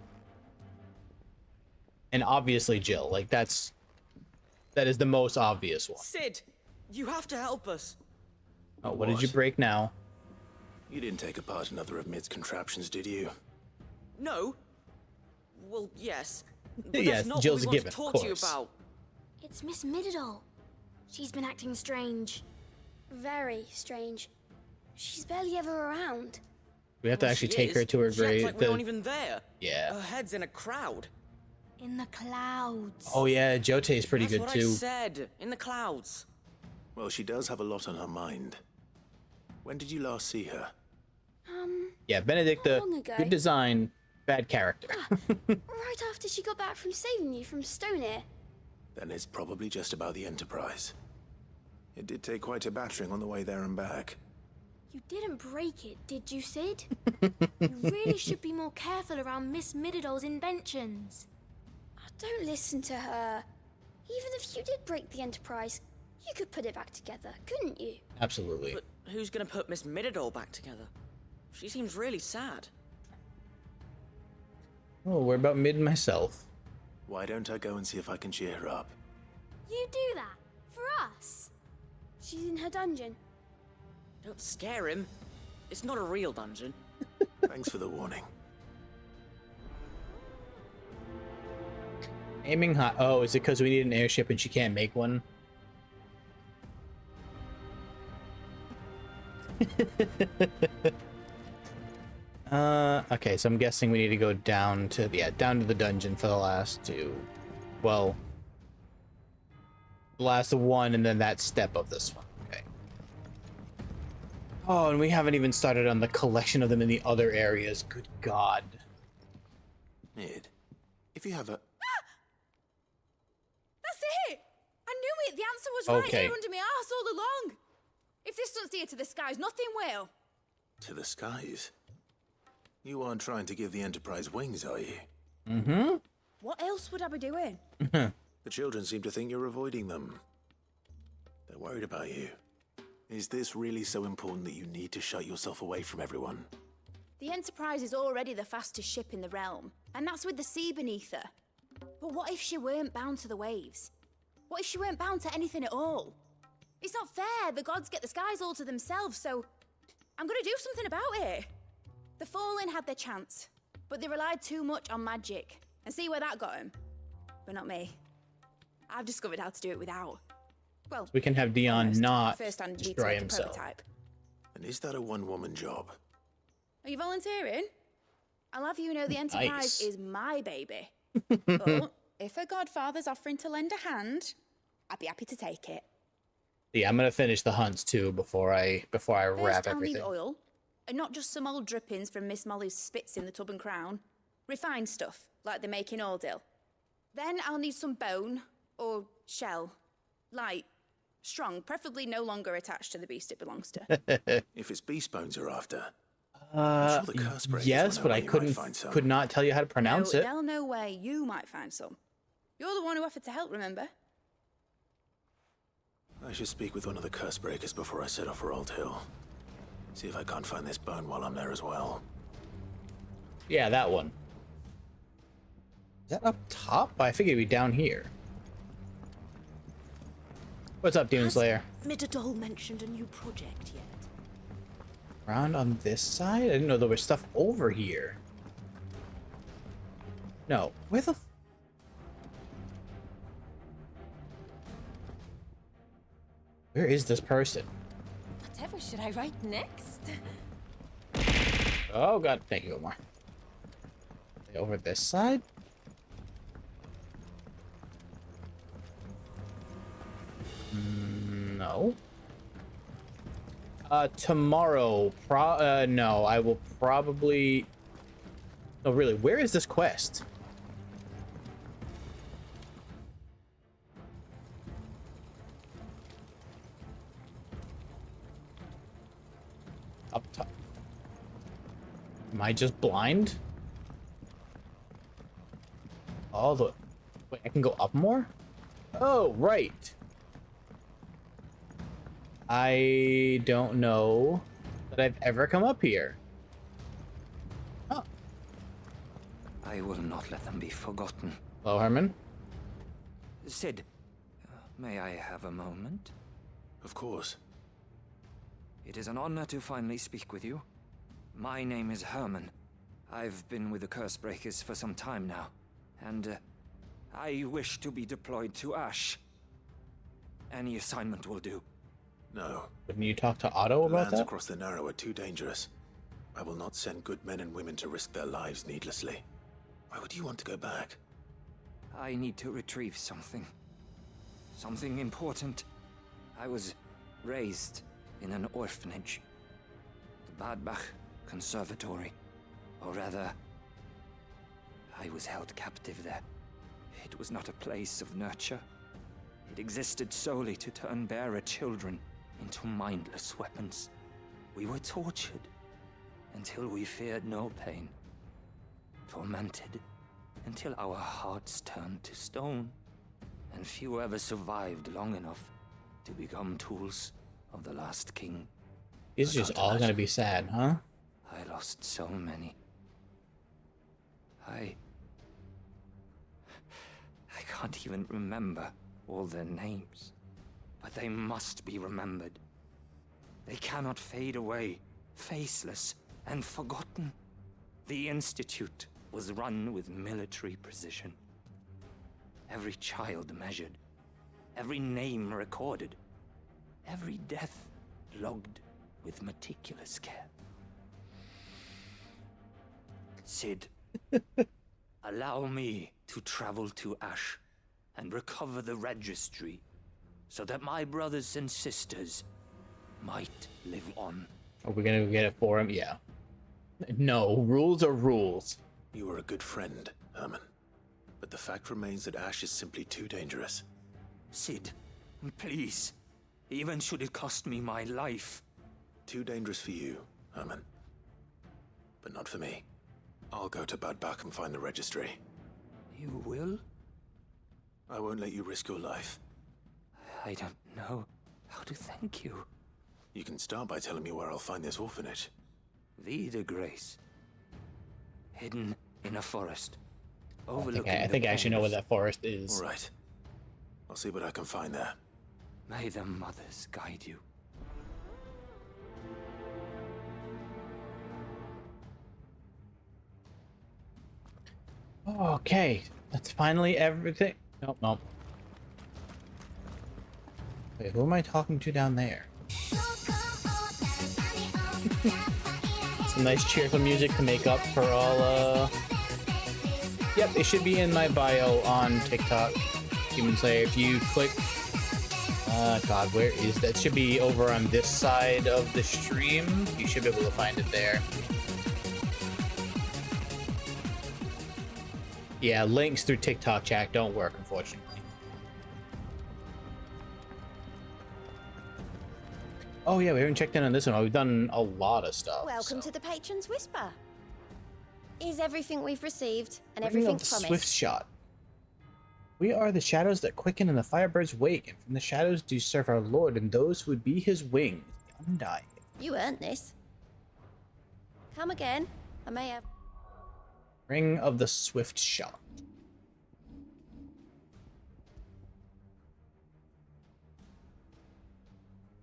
S1: And obviously Jill, like that is the most obvious one.
S13: Sid, you have to help us.
S1: Oh, what did you break now?
S2: You didn't take apart another of Mid's contraptions, did you?
S13: No. Well, yes. But
S1: Yes,
S13: that's not
S1: Jill's
S13: what we
S1: a
S13: want
S1: given,
S13: to
S1: of
S13: talk to you
S1: course.
S13: about.
S16: It's Miss Middledal. She's been acting strange. Very strange. She's barely ever around.
S1: We have to actually take her to her
S13: She acts
S1: grave.
S13: like we aren't even there.
S1: Yeah.
S13: Her head's in a crowd.
S16: In the clouds.
S1: Oh yeah, Jote's pretty
S13: That's
S1: good
S13: what
S1: too.
S13: I said. In the clouds.
S2: Well, she does have a lot on her mind. When did you last see her?
S1: Yeah, Benedicta,
S16: long ago?
S1: good design. Bad character.
S16: Right after she got back from saving you from Stoneir.
S2: Then it's probably just about the Enterprise. It did take quite a battering on the way there and back.
S16: You didn't break it, did you, Sid? You really should be more careful around Miss Mididol's inventions. Oh, don't listen to her. Even if you did break the Enterprise, you could put it back together, couldn't you?
S1: Absolutely.
S17: But who's gonna put Miss Mididol back together? She seems really sad.
S1: Oh, we're about mid myself.
S2: Why don't I go and see if I can cheer her up?
S16: You do that? For us? She's in her dungeon.
S17: Don't scare him. It's not a real dungeon.
S2: Thanks for the warning.
S1: Aiming high. Oh, is it because we need an airship and she can't make one? Okay, so I'm guessing we need to go down to the dungeon for the last two. Well, the last one and then that step of this one. Okay. Oh, and we haven't even started on the collection of them in the other areas. Good God.
S2: Mid, if you have a...
S11: That's it! I knew it! The answer was right
S1: Okay.
S11: here under my arse all along! If this doesn't steer to the skies, nothing will!
S2: To the skies? You aren't trying to give the Enterprise wings, are you?
S1: Mm-hmm.
S11: What else would I be doing?
S2: The children seem to think you're avoiding them. They're worried about you. Is this really so important that you need to shut yourself away from everyone?
S11: The Enterprise is already the fastest ship in the realm, and that's with the sea beneath her. But what if she weren't bound to the waves? What if she weren't bound to anything at all? It's not fair. The gods get the skies all to themselves, so I'm gonna do something about it. The Fallen had their chance, but they relied too much on magic. And see where that got them? But not me. I've discovered how to do it without. Well,
S1: We can have Dion not
S11: first I need to
S1: destroy
S11: make a
S1: himself.
S11: prototype.
S2: And is that a one-woman job?
S11: Are you volunteering? I'll have you know the Enterprise
S1: Nice.
S11: is my baby. But if a godfather's offering to lend a hand, I'd be happy to take it.
S1: Yeah, I'm gonna finish the hunts too before I wrap
S11: First, I'll
S1: everything.
S11: need oil, and not just some old drippings from Miss Molly's spits in the tub and crown. Refined stuff, like they make in Ordil. Then I'll need some bone, or shell. Light, strong, preferably no longer attached to the beast it belongs to.
S2: If it's beast bones you're after, I'm sure the curse breakers
S1: Yes,
S2: will know
S1: but
S2: where
S1: I
S2: you might
S1: could
S2: find some.
S1: not tell you how to pronounce
S11: No,
S1: it.
S11: they'll know where you might find some. You're the one who offered to help, remember?
S2: I should speak with one of the curse breakers before I set off for Old Hill. See if I can't find this bone while I'm there as well.
S1: Yeah, that one. Is that up top? I figured it'd be down here. What's up, Demon Slayer?
S18: Mididol mentioned a new project yet?
S1: Around on this side? I didn't know there was stuff over here. No. Where the... Where is this person?
S18: Whatever should I write next?
S1: Oh god, thank you, Omar. Over this side? No. Tomorrow, no, I will probably... Oh, really, where is this quest? Up top. Am I just blind? All the... Wait, I can go up more? Oh, right. I don't know that I've ever come up here. Oh.
S19: I will not let them be forgotten.
S1: Hello, Herman.
S19: Sid, may I have a moment?
S2: Of course.
S19: It is an honor to finally speak with you. My name is Herman. I've been with the Curse Breakers for some time now, and I wish to be deployed to Ash. Any assignment will do.
S2: No.
S1: Wouldn't you talk to Otto
S2: The
S1: about
S2: lands
S1: that?
S2: across the Narrow are too dangerous. I will not send good men and women to risk their lives needlessly. Why would you want to go back?
S19: I need to retrieve something. Something important. I was raised in an orphanage. The Badbach Conservatory. Or rather, I was held captive there. It was not a place of nurture. It existed solely to turn bearer children into mindless weapons. We were tortured until we feared no pain. Tormented until our hearts turned to stone. And few ever survived long enough to become tools of the last king.
S1: It's just all gonna be sad, huh?
S19: I lost so many. I can't even remember all their names. But they must be remembered. They cannot fade away, faceless and forgotten. The Institute was run with military precision. Every child measured, every name recorded, every death logged with meticulous care. Cid, allow me to travel to Ash and recover the registry so that my brothers and sisters might live on.
S1: Are we gonna get it for him? Yeah. No, rules are rules.
S2: You were a good friend, Herman. But the fact remains that Ash is simply too dangerous.
S19: Cid, please. Even should it cost me my life.
S2: Too dangerous for you, Herman. But not for me. I'll go to Bad Bach and find the registry.
S19: You will?
S2: I won't let you risk your life.
S19: I don't know how to thank you.
S2: You can start by telling me where I'll find this orphanage.
S19: Vida Grace. Hidden in a forest.
S1: I think I actually know where that forest is.
S2: All right. I'll see what I can find there.
S19: May the mothers guide you.
S1: Okay, that's finally everything. Nope, nope. Wait, who am I talking to down there? Some nice cheerful music to make up for all, Yep, it should be in my bio on TikTok. Demon Slayer, if you click... God, where is that? It should be over on this side of the stream. You should be able to find it there. Yeah, links through TikTok chat don't work, unfortunately. Oh yeah, we haven't checked in on this one. We've done a lot of stuff.
S18: Welcome to the Patron's Whisper. Is everything we've received and
S1: Ring
S18: everything
S1: of the
S18: promised?
S1: Swift Shot. We are the shadows that quicken in the firebird's wake, and from the shadows do serve our Lord and those who would be his wings, the undying.
S18: You earned this. Come again. I may have...
S1: Ring of the Swift Shot.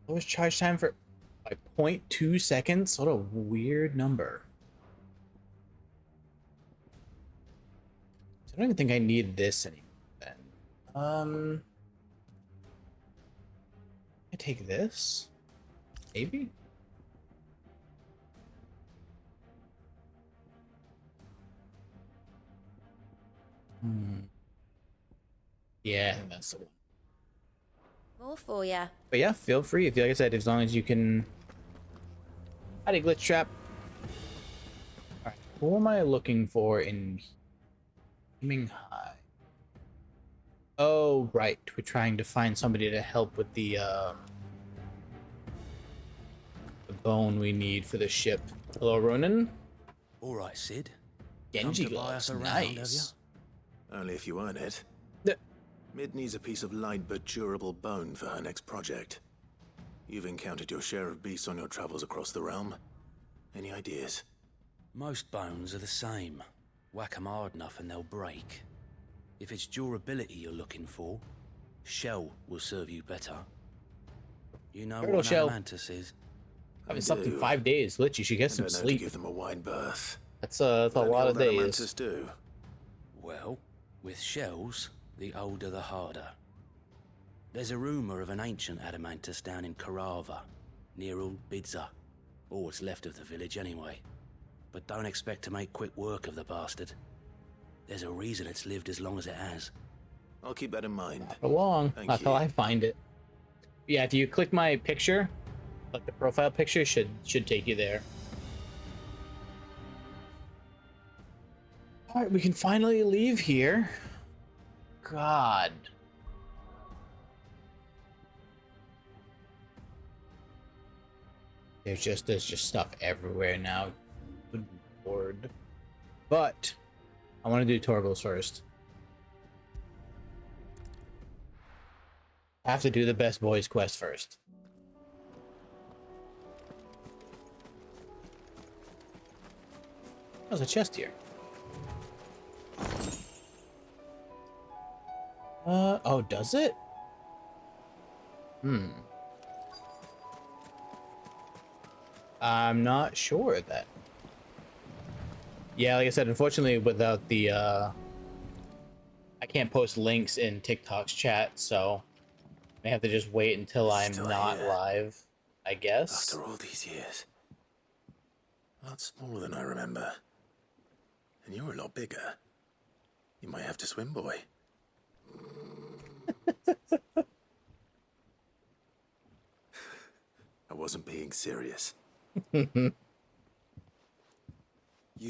S1: Lowest charge time for by 0.2 seconds? What a weird number. I don't even think I need this anymore then. I take this? Maybe? Yeah, that's the one.
S18: More for ya.
S1: But yeah, feel free. If, like I said, as long as you can... Howdy, Glitch Trap. Alright, who am I looking for in... Aiming high. Oh, right. We're trying to find somebody to help with the bone we need for the ship. Hello, Ronan.
S20: Alright, Cid.
S1: Genji
S20: Come to buy
S1: gloves,
S20: us around,
S1: nice.
S20: have
S2: Only if you earn it. Mid needs a piece of light but durable bone for her next project. You've encountered your share of beasts on your travels across the realm. Any ideas?
S20: Most bones are the same. Whack 'em hard enough and they'll break. If it's durability you're looking for, shell will serve you better. You know
S1: Turtle
S20: what
S1: shell.
S20: an adamantus is?
S1: I haven't slept in 5 days. Glitch, you should get some
S2: I don't know
S1: sleep.
S2: to give them a wide berth.
S1: That's a lot of days.
S2: Adamantus do?
S20: Well, with shells, the older the harder. There's a rumour of an ancient adamantus down in Karava, near Old Bidza, or what's left of the village anyway. But don't expect to make quick work of the bastard. There's a reason it's lived as long as it has.
S2: I'll keep that in mind.
S1: For long,
S2: Thank
S1: not
S2: you.
S1: till I find it. Yeah, if you click my picture, like the profile picture, should take you there. Alright, we can finally leave here. God. There's just stuff everywhere now. Good lord. But I want to do Torgles first. I have to do the best boys quest first. There's a chest here. Oh, does it? I'm not sure of that. Yeah, like I said, unfortunately, without the, I can't post links in TikTok's chat, so I have to just wait until I'm not live, I guess.
S2: After all these years. A lot smaller than I remember. And you're a lot bigger. You might have to swim, boy. I wasn't being serious.
S4: You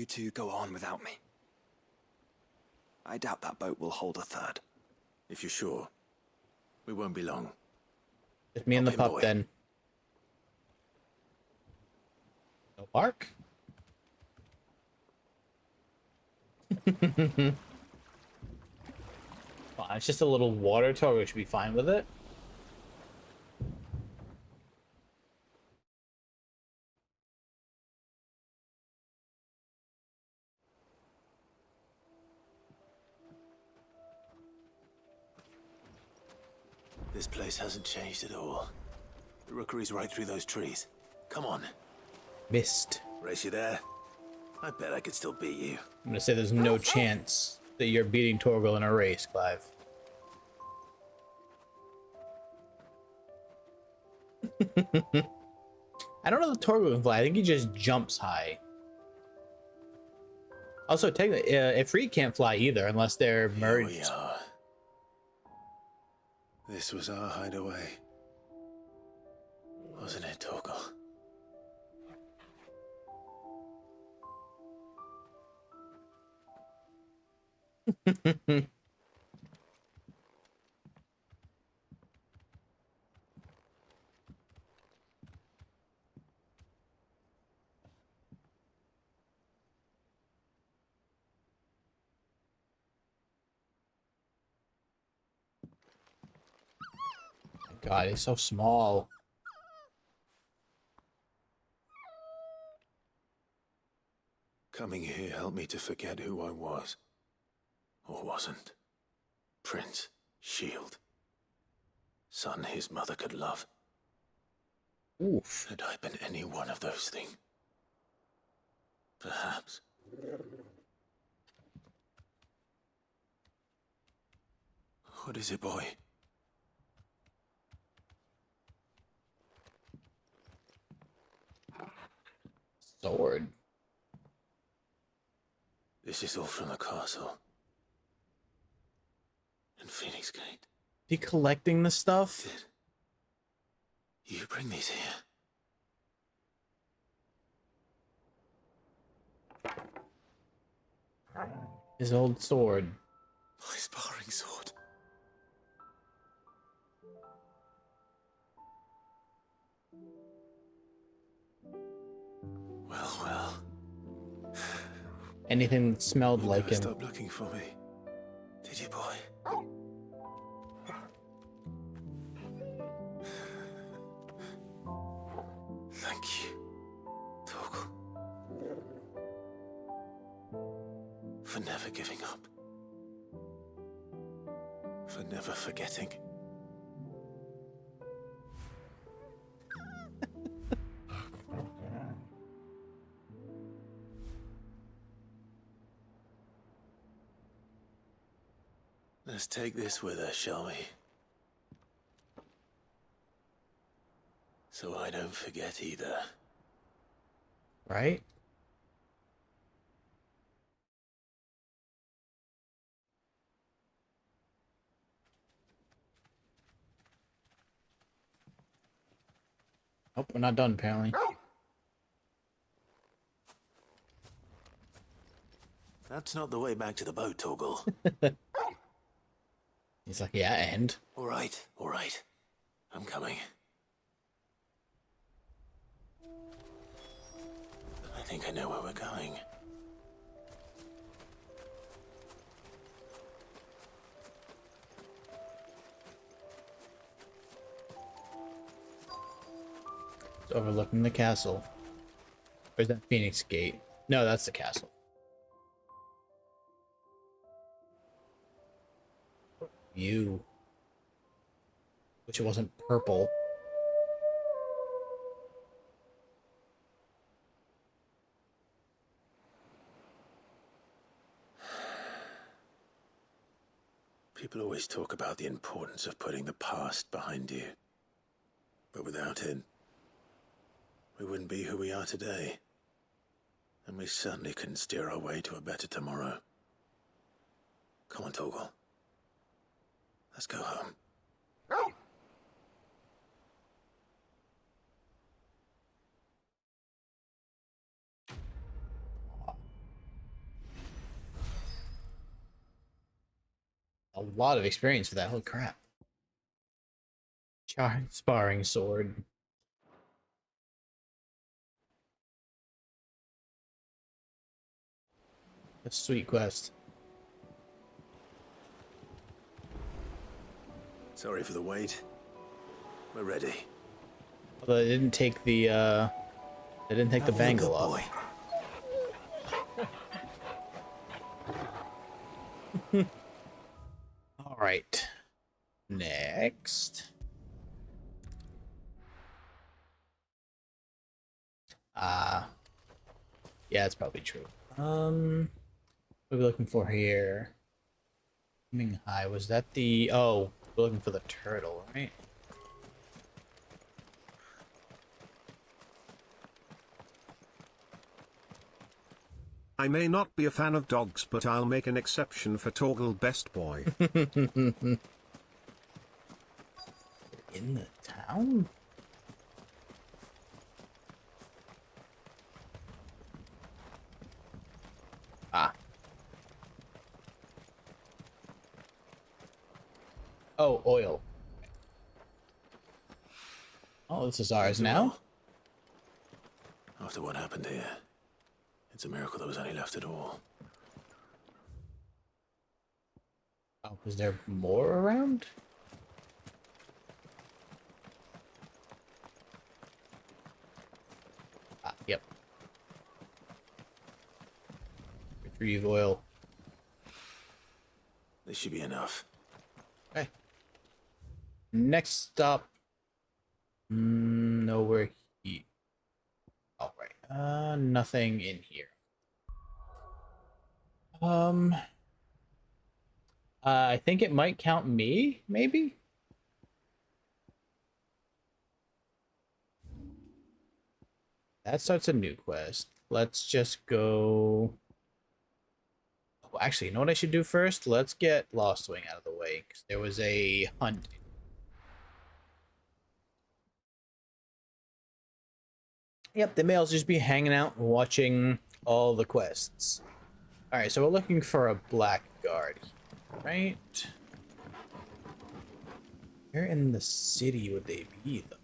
S4: two go on without me. I doubt that boat will hold a third.
S2: If you're sure, we won't be long.
S1: Just me and the pup, then. No bark? Fine, it's just a little water tower. We should be fine with it.
S2: This place hasn't changed at all. The rookery's right through those trees. Come on.
S1: Missed.
S2: Race you there? I bet I could still beat you.
S1: I'm gonna say there's no chance that you're beating Torgal in a race, Clive. I don't know if Torgal can fly. I think he just jumps high. Also, technically, Ifrit can't fly either unless they're merged.
S2: Here we are. This was our hideaway. Wasn't it, Torgal?
S1: God, he's so small.
S2: Coming here helped me to forget who I was. Or wasn't. Prince, shield. Son his mother could love.
S1: Oof.
S2: Had I been any one of those things? Perhaps. What is it, boy?
S1: Sword.
S2: This is all from the castle. In Phoenix Gate.
S1: He collecting the stuff?
S2: You bring these here?
S1: His old sword.
S2: My sparring sword. Well, well.
S1: Anything that smelled like him.
S2: Stop looking for me. Did you, boy? Thank you, Torgal. For never giving up. For never forgetting. Let's take this with us, shall we? So I don't forget either.
S1: Right? Nope, we're not done, apparently.
S2: That's not the way back to the boat, Torgal.
S1: He's like, yeah, and?
S2: All right. I'm coming. I think I know where we're going.
S1: It's overlooking the castle. Or is that Phoenix Gate? No, that's the castle. View. Wish it wasn't purple.
S2: People always talk about the importance of putting the past behind you. But without it, we wouldn't be who we are today. And we certainly couldn't steer our way to a better tomorrow. Come on, Torgal. Let's go home.
S1: A lot of experience for that. Holy crap. Charred sparring sword. A sweet quest.
S2: Sorry for the wait. We're ready.
S1: Although they didn't take the bangle off. All right. Next. Yeah, it's probably true. What are we looking for here? Aiming high. Was that the... Oh, we're looking for the turtle, right?
S15: I may not be a fan of dogs, but I'll make an exception for Torgal Best Boy.
S1: In the town? Ah. Oh, oil. Oh, this is ours now?
S2: After what happened here, it's a miracle there was any left at all.
S1: Oh, is there more around? Ah, yep. Retrieve oil.
S2: This should be enough.
S1: Okay. Next stop. Nowhere here. All right. Nothing in here. I think it might count me, maybe? That starts a new quest. Let's just go... Oh, actually, you know what I should do first? Let's get Lostwing out of the way, because there was a hunt. Yep, the males just be hanging out and watching all the quests. Alright, so we're looking for a blackguard, right? Where in the city would they be, though?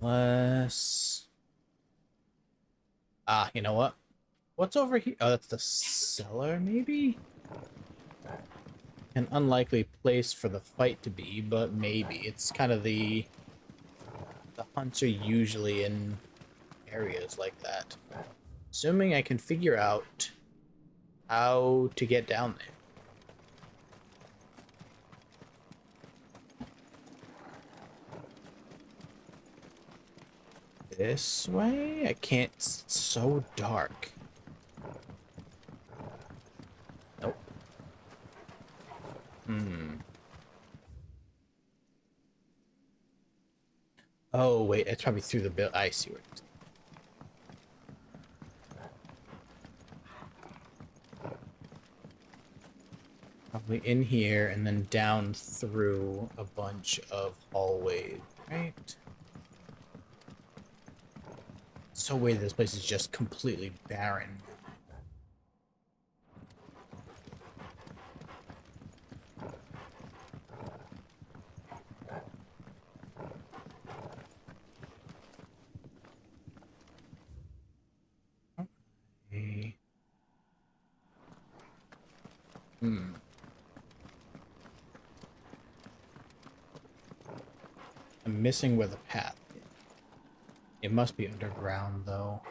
S1: Let's... Ah, you know what? What's over here? Oh, that's the cellar, maybe? An unlikely place for the fight to be, but maybe. It's kind of the hunts are usually in areas like that. Assuming I can figure out how to get down there. This way? I can't. It's so dark. Nope. Oh, wait. It's probably through the bill. I see where it is. Probably in here and then down through a bunch of hallways, right? It's so weird this place is just completely barren. Okay. I'm missing where the path is. It must be underground, though.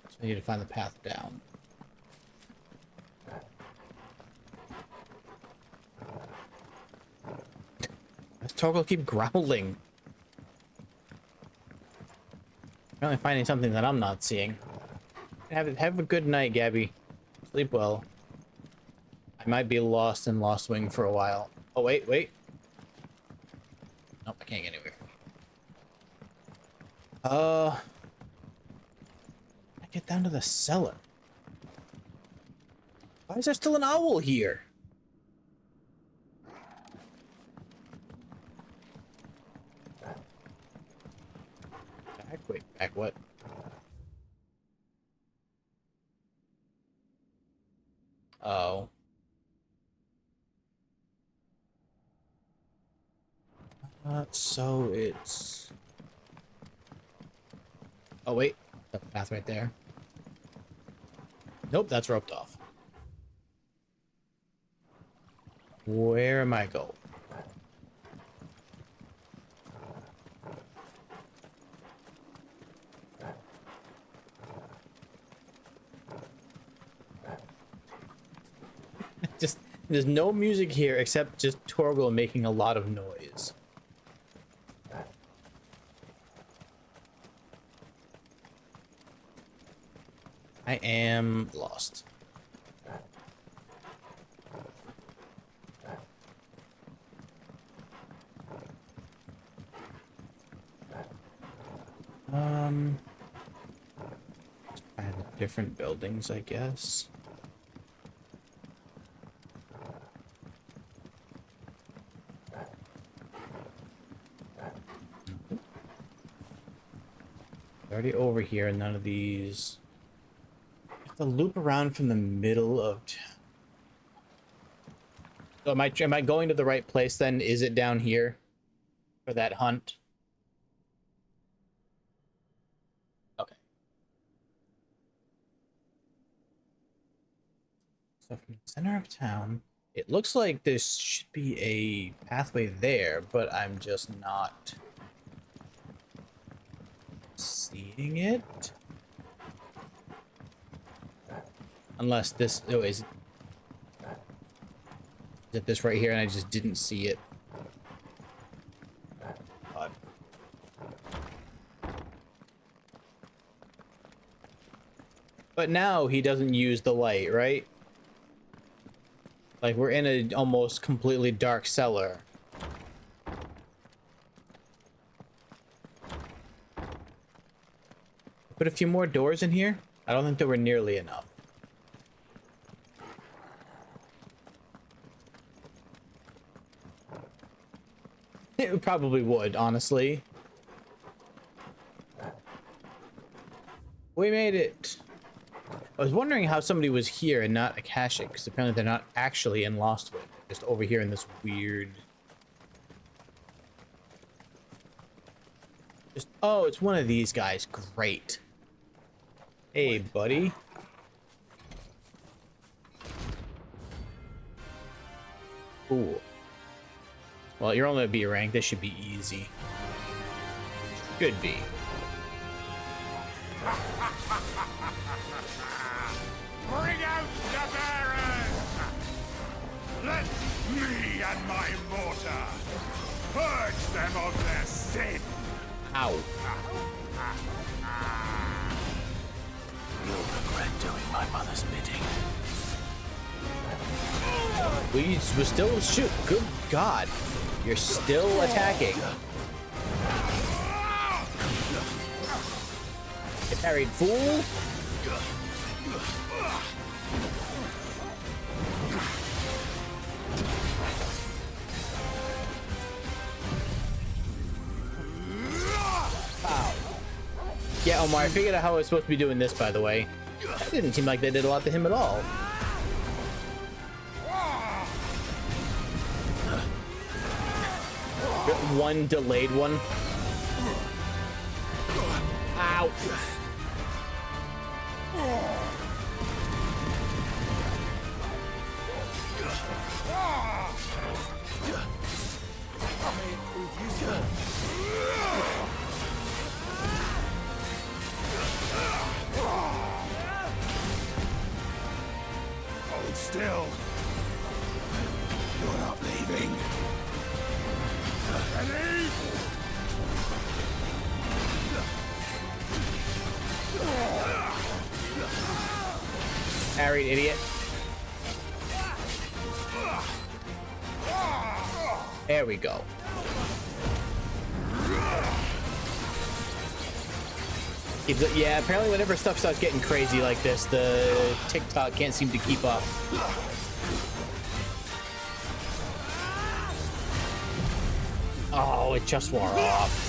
S1: So I need to find the path down. Does Torgal keep growling? Apparently finding something that I'm not seeing. Have a good night, Gabby. Sleep well. I might be lost in Lost Wing for a while. Oh, wait. Nope, I can't get anywhere. I get down to the cellar. Why is there still an owl here? Back what? Oh. So it's... Oh, wait. That's the path right there. Nope, that's roped off. Where am I going? Just, there's no music here except just Torgal making a lot of noise. I am lost. I have different buildings, I guess. Already over here, and none of these. I have to loop around from the middle of town. So am I going to the right place then? Is it down here for that hunt? Okay. So from the center of town, it looks like there should be a pathway there, but I'm just not seeing it. Unless this, oh, is it this right here and I just didn't see it? God. But now he doesn't use the light, right? Like we're in a almost completely dark cellar. Put a few more doors in here? I don't think there were nearly enough. It probably would, honestly. We made it. I was wondering how somebody was here and not Akashic, because apparently they're not actually in Lost Wing. Just over here in this weird... Just, oh, it's one of these guys. Great. Hey, buddy. Cool. Well, you're only a B rank. This should be easy. Should be.
S21: Bring out the bearers! Let me and my mortar purge them of their sin!
S1: Ow.
S21: You'll regret doing my mother's bidding.
S1: We still shoot. Good God. You're still attacking. Get parried, fool. Yeah, Omar, I figured out how I was supposed to be doing this, by the way. That didn't seem like they did a lot to him at all. One delayed one. Ow.
S6: Hold still. You're not leaving. Ready?
S1: Harried idiot. There we go. Yeah, apparently whenever stuff starts getting crazy like this, the TikTok can't seem to keep up. Oh, it just wore off.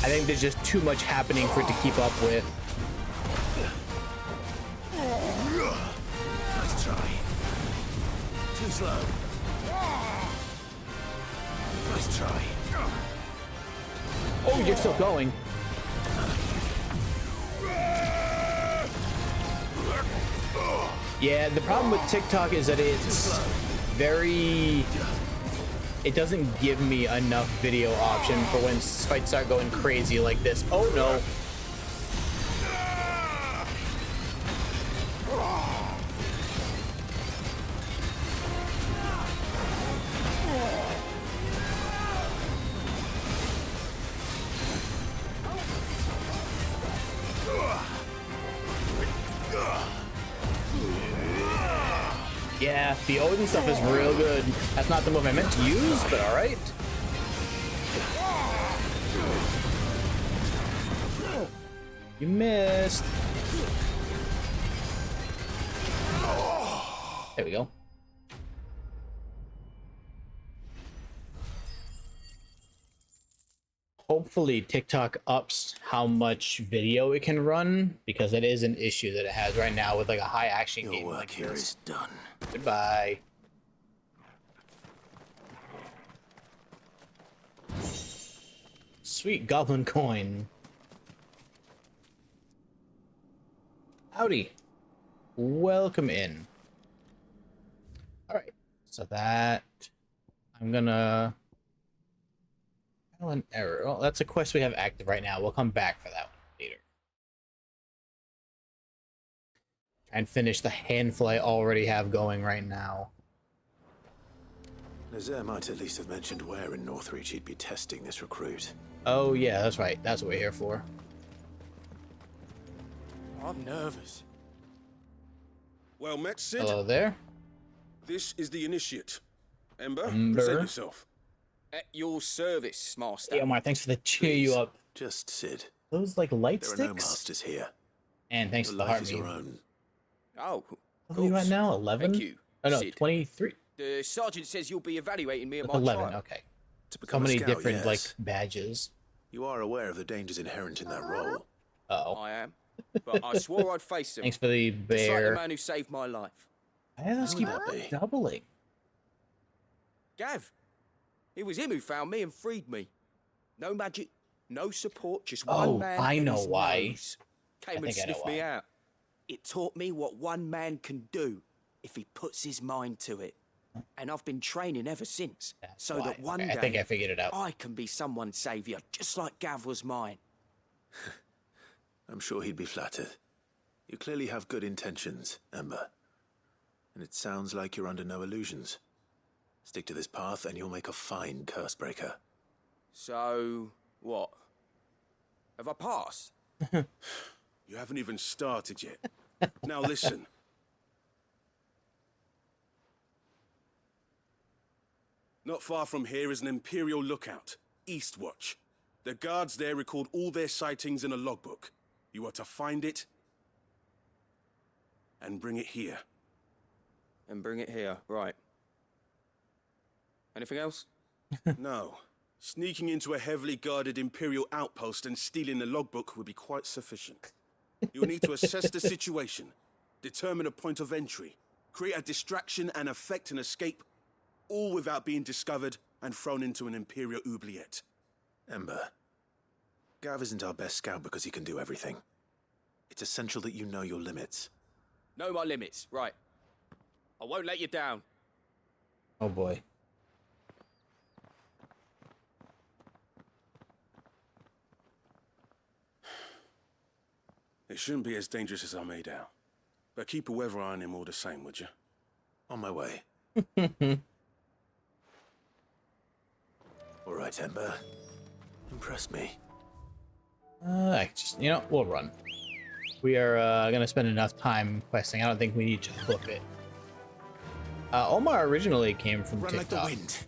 S1: I think there's just too much happening for it to keep up with.
S6: Nice try. Too slow. Nice try.
S1: Oh, you're still going. Yeah, the problem with TikTok is that it's very... It doesn't give me enough video option for when fights start going crazy like this. Oh no. Yeah, the Odin stuff is real good. That's not the move I meant to use, but alright. You missed. There we go. Hopefully TikTok ups how much video it can run, because it is an issue that it has right now with like a high action game like
S21: Here
S1: this.
S21: is done.
S1: Goodbye. Sweet goblin coin. Howdy. Welcome in. Alright, so that I'm gonna an error. Well, that's a quest we have active right now. We'll come back for that one later. Try and finish the handful I already have going right now.
S2: Nazaire might at least have mentioned where in Northreach he'd be testing this recruit.
S1: Oh yeah, that's right. That's what we're here for.
S5: I'm nervous. Well met, Sid.
S1: Hello there.
S5: This is the initiate. Ember,
S1: Ember.
S5: present yourself.
S9: At your service, master.
S1: Hey Omar, thanks for the cheer you up.
S2: Just Sid.
S1: Those like light
S2: There are
S1: sticks?
S2: no masters here.
S1: And thanks
S2: Your
S1: for the
S2: life
S1: heart
S2: is
S1: meme.
S2: your own.
S9: Oh,
S1: What are you at now? 11?
S9: Thank you,
S1: Oh no,
S9: Sid.
S1: 23.
S9: The sergeant says you'll be evaluating me at my
S1: 11,
S9: trial.
S1: okay.
S2: To
S1: So
S2: become
S1: many
S2: a scout,
S1: different
S2: yes.
S1: like badges.
S2: You are aware of the dangers inherent in that role.
S1: Uh-oh.
S9: I am. But I swore I'd face them.
S1: Thanks for the
S9: Just like the
S1: bear.
S9: man who saved my life.
S1: Why do those
S2: Who
S1: keep
S2: would that be?
S1: doubling?
S9: Gav. It was him who found me and freed me. No magic, no support, just
S1: Oh,
S9: one man
S1: I
S9: and
S1: know
S9: his
S1: why.
S9: nose.
S1: I
S9: Came and
S1: think I know
S9: sniffed me
S1: why.
S9: out. It taught me what one man can do if he puts his mind to it. And I've been training ever since, so
S1: why.
S9: that one
S1: Okay,
S9: day
S1: I think I figured it out.
S9: I can be someone's savior, just like Gav was mine.
S2: I'm sure he'd be flattered. You clearly have good intentions, Ember. And it sounds like you're under no illusions. Stick to this path and you'll make a fine curse breaker.
S9: So, what? Have I passed?
S5: You haven't even started yet. Now listen. Not far from here is an Imperial lookout, Eastwatch. The guards there record all their sightings in a logbook. You are to find it and bring it here.
S9: And bring it here, right. Anything else?
S5: No. Sneaking into a heavily guarded Imperial outpost and stealing the logbook would be quite sufficient. You'll need to assess the situation, determine a point of entry, create a distraction and effect an escape, all without being discovered and thrown into an Imperial oubliette.
S2: Ember, Gav isn't our best scout because he can do everything. It's essential that you know your limits.
S9: Know my limits, right. I won't let you down.
S1: Oh boy.
S5: It shouldn't be as dangerous as I made out. But keep a weather eye on him all the same, would you?
S2: On my way. All right, Ember. Impress me.
S1: Just, you know, we'll run. We are gonna spend enough time questing. I don't think we need to flip it. Omar originally came from
S2: Run
S1: TikTok.
S2: like the wind.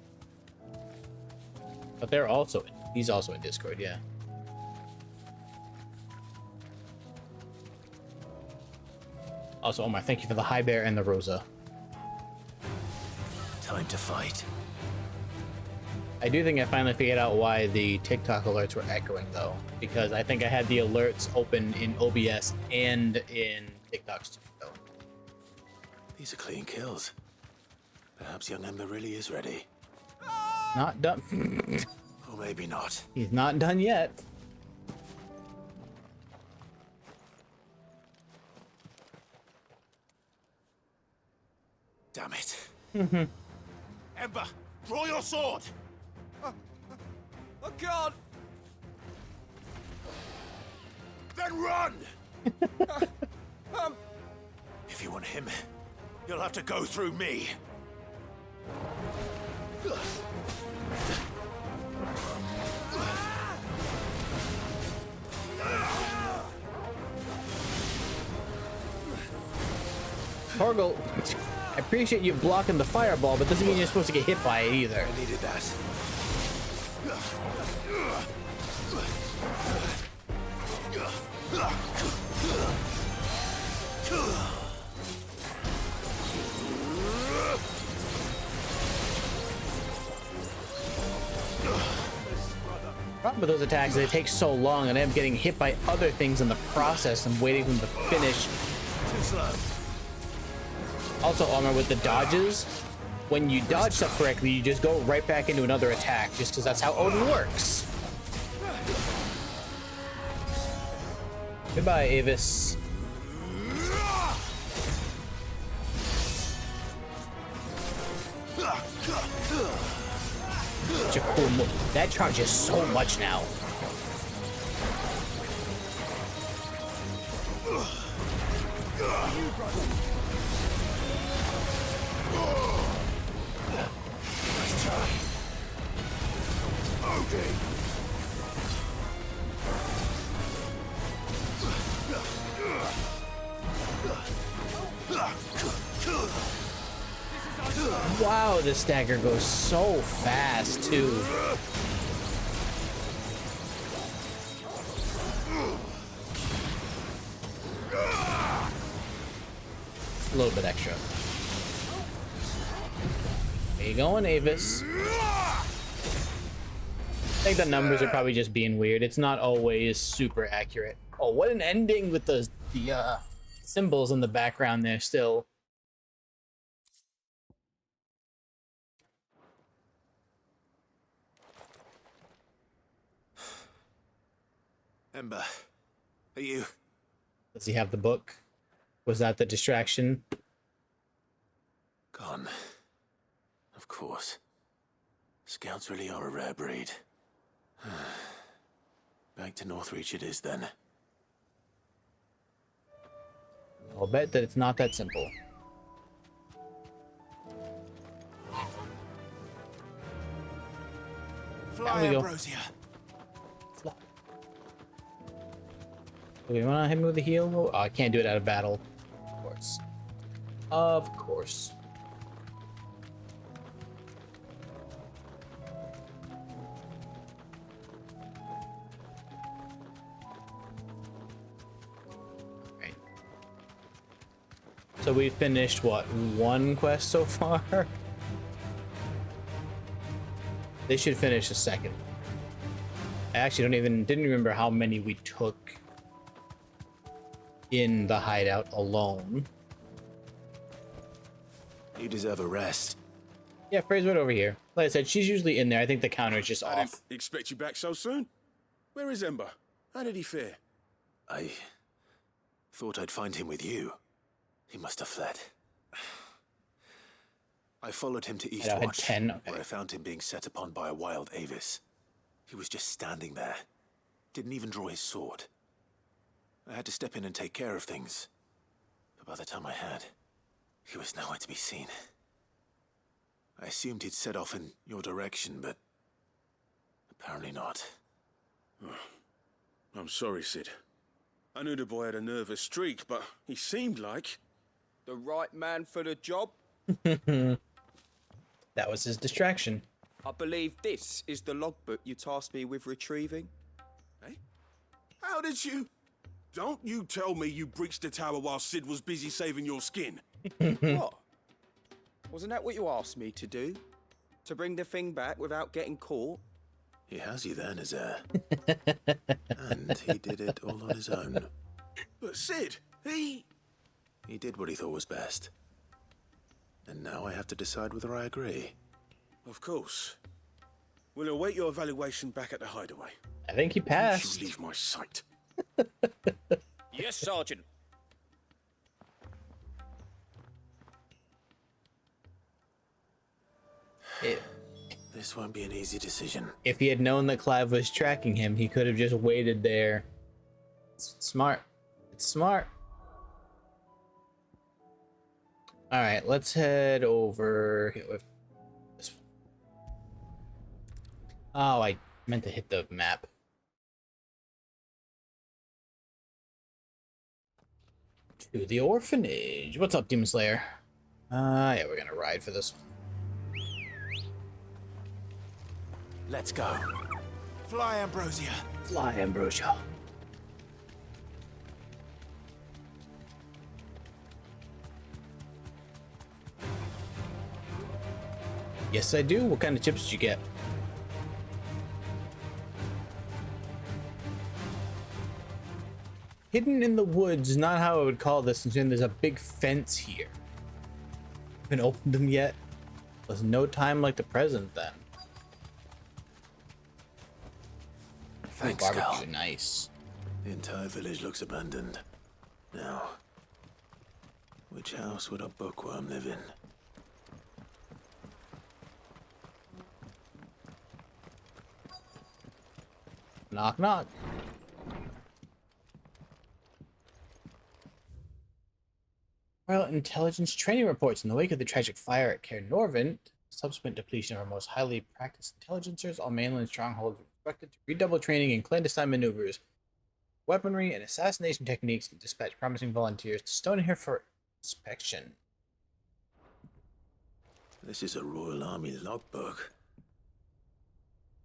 S1: But they're also he's also in Discord, yeah. Also, Omar, thank you for the high bear and the Rosa.
S2: Time to fight.
S1: I do think I finally figured out why the TikTok alerts were echoing, though, because I think I had the alerts open in OBS and in TikTok Studio.
S2: These are clean kills. Perhaps young Ember really is ready.
S1: Not done.
S2: Or maybe not.
S1: He's not done yet.
S2: Damn it.
S5: Ember, draw your sword!
S9: I can't!
S5: Then run!
S2: If you want him, you'll have to go through me.
S1: Torgal, I appreciate you blocking the fireball, but doesn't mean you're supposed to get hit by it either.
S2: I needed that.
S1: Problem with those attacks is they take so long and I end up getting hit by other things in the process and waiting for them to finish.
S2: Too slow.
S1: Also, Omar, with the dodges, when you dodge stuff correctly, you just go right back into another attack, just because that's how Odin works. Goodbye, Avis. Such a cool move. That charges so much now.
S2: Nice try. Okay.
S1: Wow, this dagger goes so fast, too. A little bit extra. There you going, Avis. I think the numbers are probably just being weird. It's not always super accurate. Oh, what an ending with the symbols in the background there still.
S2: Ember, are you?
S1: Does he have the book? Was that the distraction?
S2: Gone. Of course. Scouts really are a rare breed. Back to Northreach it is then.
S1: I'll bet that it's not that simple.
S2: Fly, Ambrosia.
S1: Fly. Do we want to hit him with the heal? Oh, I can't do it out of battle. Of course. Of course. Right. So we've finished, what, one quest so far? They should finish a second. I actually didn't remember how many we took in the hideout alone.
S2: You deserve a rest.
S1: Yeah, Frey's right over here. Like I said, she's usually in there. I think the counter is just
S5: I
S1: off.
S5: didn't expect you back so soon. Where is Ember? How did he fare?
S2: I thought I'd find him with you. He must have fled. I followed him to Eastwatch,
S1: 10. Okay.
S2: where I found him being set upon by a wild Avis. He was just standing there. Didn't even draw his sword. I had to step in and take care of things. But by the time I had, he was nowhere to be seen. I assumed he'd set off in your direction, but apparently not.
S5: Oh, I'm sorry, Sid. I knew the boy had a nervous streak, but he seemed like
S9: the right man for the job.
S1: That was his distraction.
S9: I believe this is the logbook you tasked me with retrieving.
S5: Eh? How did you... Don't you tell me you breached the tower while Sid was busy saving your skin.
S9: What? Wasn't that what you asked me to do? To bring the thing back without getting caught?
S2: He has you there, Nazaire. And he did it all on his own.
S5: But Sid, he
S2: did what he thought was best. And now I have to decide whether I agree.
S5: Of course. We'll await your evaluation back at the hideaway.
S1: I think he passed.
S5: Don't you leave my sight.
S9: Yes, Sergeant.
S2: This won't be an easy decision.
S1: If he had known that Clive was tracking him, he could have just waited there. It's smart. It's smart. All right, let's head over here with this one. Oh, I meant to hit the map. To the orphanage. What's up, Demon Slayer? Yeah, we're gonna ride for this one.
S2: Let's go.
S9: Fly, Ambrosia.
S1: Fly, Ambrosia. Yes, I do. What kind of chips did you get? Hidden in the woods is not how I would call this, since there's a big fence here. Haven't opened them yet. Was no time like the present then.
S2: Thanks,
S1: Barbecue,
S2: Cal.
S1: nice.
S2: The entire village looks abandoned. Now, which house would a bookworm live in?
S1: Knock, knock. Royal Intelligence training reports in the wake of the tragic fire at Cair Norvent, subsequent depletion of our most highly practiced intelligencers, all mainland strongholds were expected to redouble training in clandestine maneuvers, weaponry, and assassination techniques, and dispatch promising volunteers to Stonehill for inspection.
S2: This is a Royal Army logbook.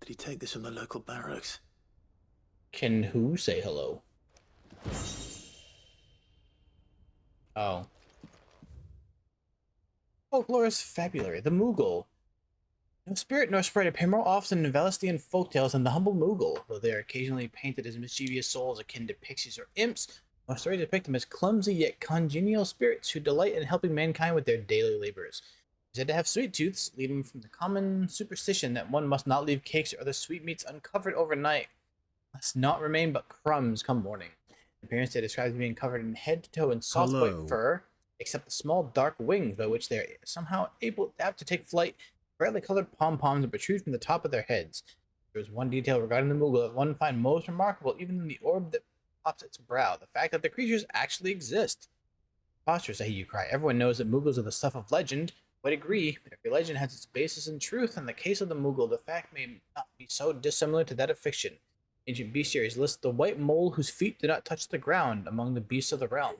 S2: Did he take this from the local barracks?
S1: Can who say hello? Oh. Folklorist Fabulary, the Moogle. No spirit nor sprite appear more often in Valestian folktales than the humble Moogle, though they are occasionally painted as mischievous souls akin to pixies or imps. Most stories depict them as clumsy yet congenial spirits who delight in helping mankind with their daily labors. Said to have sweet tooths, leading from the common superstition that one must not leave cakes or other sweetmeats uncovered overnight, lest naught remain but crumbs come morning. In appearance, they describe as being covered in head to toe in soft white fur, except the small dark wings by which they are somehow apt to take flight. Brightly colored pom-poms that protrude from the top of their heads. There is one detail regarding the Moogle that one finds most remarkable, even in the orb that pops its brow: the fact that the creatures actually exist. Preposterous, I hear you cry. Everyone knows that Moogles are the stuff of legend. Quite agree, but every legend has its basis in truth. In the case of the Moogle, the fact may not be so dissimilar to that of fiction. Ancient bestiaries list the white mole whose feet do not touch the ground among the beasts of the realm.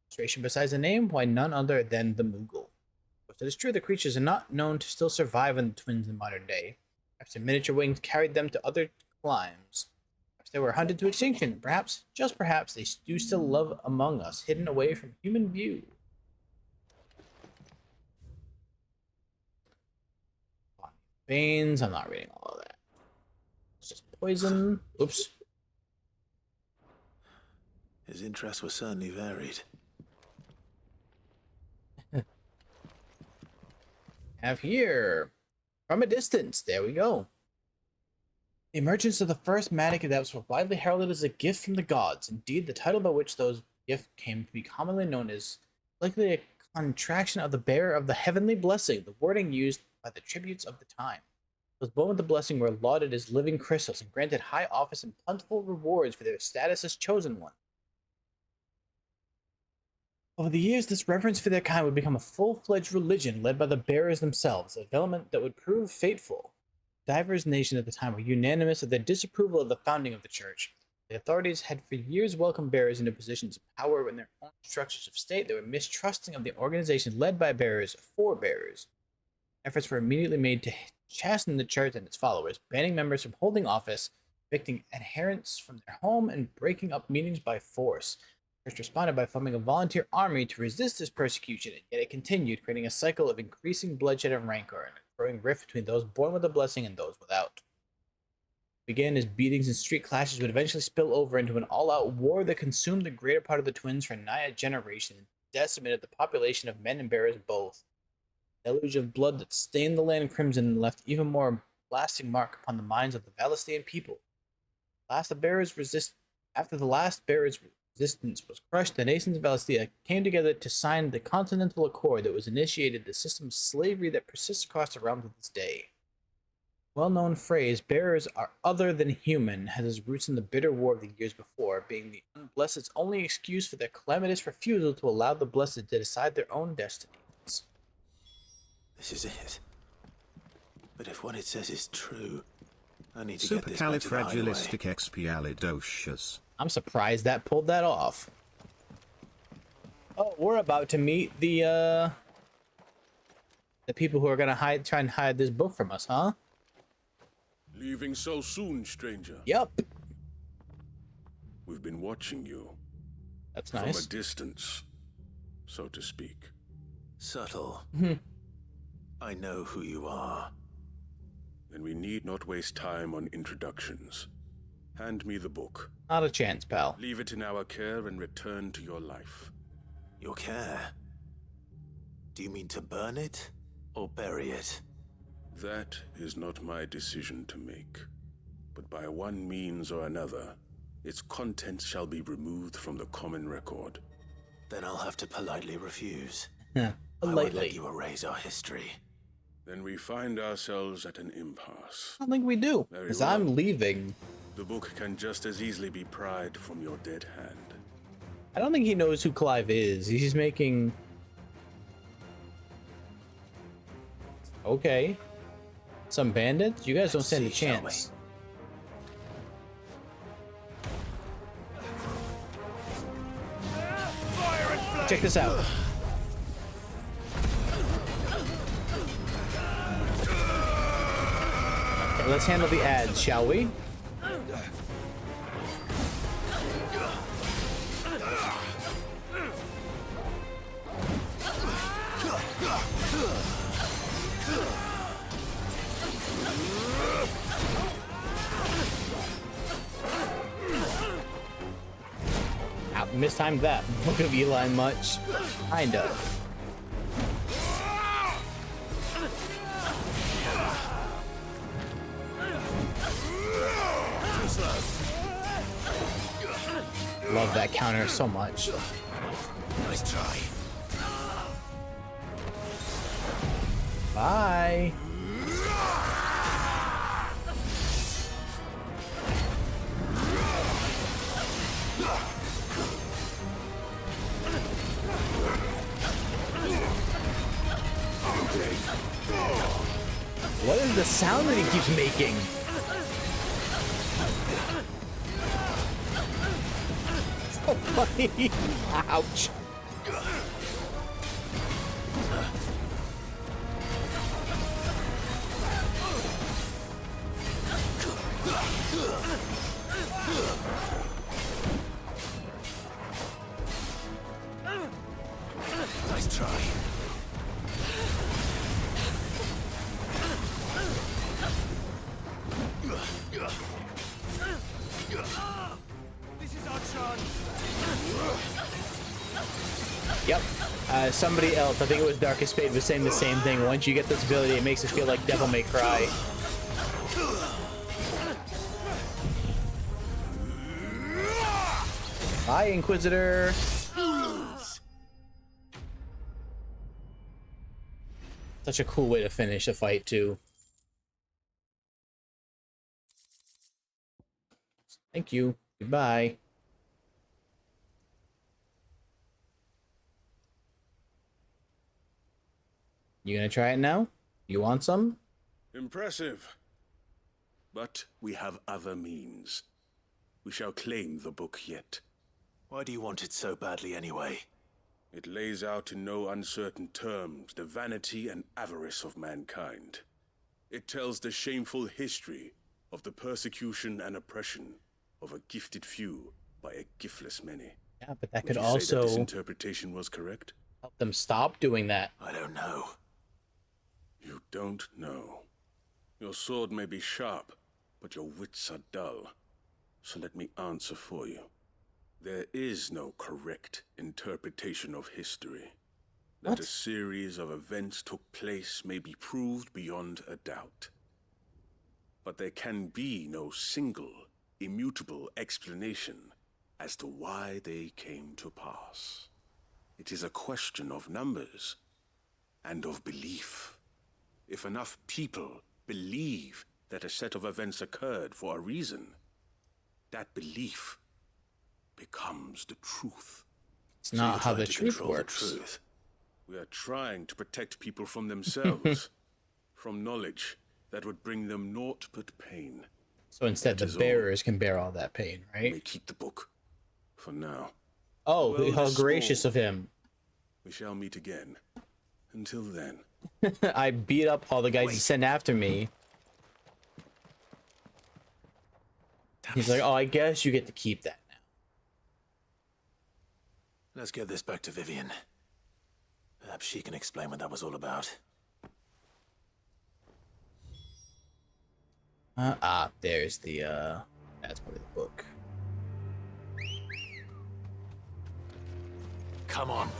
S1: Illustration besides the name, why none other than the Moogle. But it is true the creatures are not known to still survive on the twins in modern day. Perhaps their miniature wings carried them to other climes. Perhaps they were hunted to extinction. Perhaps, just perhaps, they do still love among us, hidden away from human view. veins. I'm not reading all of that. It's just poison. Oops.
S2: His interests were certainly varied.
S1: Have here. From a distance. There we go. The emergence of the first magic adepts were widely heralded as a gift from the gods. Indeed, the title by which those gifts came to be commonly known as likely a contraction of the bearer of the heavenly blessing, the wording used by the tributes of the time. Those born with the blessing were lauded as living crystals and granted high office and plentiful rewards for their status as chosen one. Over the years, this reverence for their kind would become a full-fledged religion led by the bearers themselves, a development that would prove fateful. Diverse nations at the time were unanimous of their disapproval of the founding of the church. The authorities had for years welcomed bearers into positions of power in their own structures of state that were mistrusting of the organization led by bearers for bearers. Efforts were immediately made to chasten the church and its followers, banning members from holding office, evicting adherents from their home, and breaking up meetings by force. The church responded by forming a volunteer army to resist this persecution, and yet it continued, creating a cycle of increasing bloodshed and rancor, and a growing rift between those born with a blessing and those without. It began as beatings and street clashes would eventually spill over into an all-out war that consumed the greater part of the twins for nigh a generation and decimated the population of men and bearers both. A deluge of blood that stained the land crimson and left even more lasting mark upon the minds of the Valistian people. After the last bearers' resistance was crushed, the nations of Valistia came together to sign the Continental Accord that was initiated the system of slavery that persists across the realm to this day. Well-known phrase, bearers are other than human, has its roots in the bitter war of the years before, being the unblessed's only excuse for their calamitous refusal to allow the blessed to decide their own destinies.
S2: This is it. But if what it says is true, I need to get this back to the highway.
S15: Supercalifragilisticexpialidocious.
S1: I'm surprised that pulled that off. Oh, we're about to meet the people who are gonna try and hide this book from us, huh?
S5: Leaving so soon, stranger?
S1: Yep.
S5: We've been watching you.
S1: That's nice.
S5: From a distance, so to speak.
S2: Subtle. I know who you are.
S5: Then we need not waste time on introductions. Hand me the book.
S1: Not a chance, pal.
S5: Leave it in our care and return to your life.
S2: Your care? Do you mean to burn it or bury it?
S5: That is not my decision to make. But by one means or another, its contents shall be removed from the common record.
S2: Then I'll have to politely refuse.
S1: Yeah,
S2: I won't let you erase our history.
S5: Then we find ourselves at an impasse.
S1: I don't think we do, because I'm leaving.
S5: The book can just as easily be pried from your dead hand.
S1: I don't think he knows who Clive is. He's just making... Okay. Some bandits? You guys don't stand a chance. Check this out. Okay, let's handle the ads, shall we? Mistimed that. Look at Eli much. Kind of. Love that counter so much.
S2: Nice try.
S1: Bye. What is the sound that he keeps making? So funny. Ouch.
S2: Nice try.
S9: This is our chance.
S1: Yep. Somebody else, I think it was Darkest Fate, was saying the same thing. Once you get this ability, it makes it feel like Devil May Cry. Bye, Inquisitor. Such a cool way to finish a fight, too. Thank you. Goodbye. You gonna try it now? You want some?
S5: Impressive. But we have other means. We shall claim the book yet.
S21: Why do you want it so badly anyway?
S5: It lays out in no uncertain terms the vanity and avarice of mankind. It tells the shameful history of the persecution and oppression of a gifted few by a giftless many.
S1: Yeah, but that
S5: Would
S1: could
S5: you say that this
S1: also
S5: interpretation was correct?
S1: help them stop doing that.
S21: I don't know.
S5: You don't know. Your sword may be sharp, but your wits are dull. So let me answer for you. There is no correct interpretation of history. That a series of events took place may be proved beyond a doubt. But there can be no single, immutable explanation as to why they came to pass. It is a question of numbers and of belief. If enough people believe that a set of events occurred for a reason, that belief becomes the truth.
S1: It's not how the truth works.
S5: We are trying to protect people from themselves, from knowledge that would bring them naught but pain.
S1: So instead, the bearers can bear all that pain,
S5: We
S1: right?
S5: may keep the book for now.
S1: Oh,
S5: Well,
S1: how
S5: this
S1: gracious
S5: small.
S1: of him.
S5: We shall meet again. Until then.
S1: I beat up all the guys he sent after me. He's like, oh, I guess you get to keep that now.
S21: Let's get this back to Vivian. Perhaps she can explain what that was all about.
S1: There's the, that's probably the book.
S21: Come on.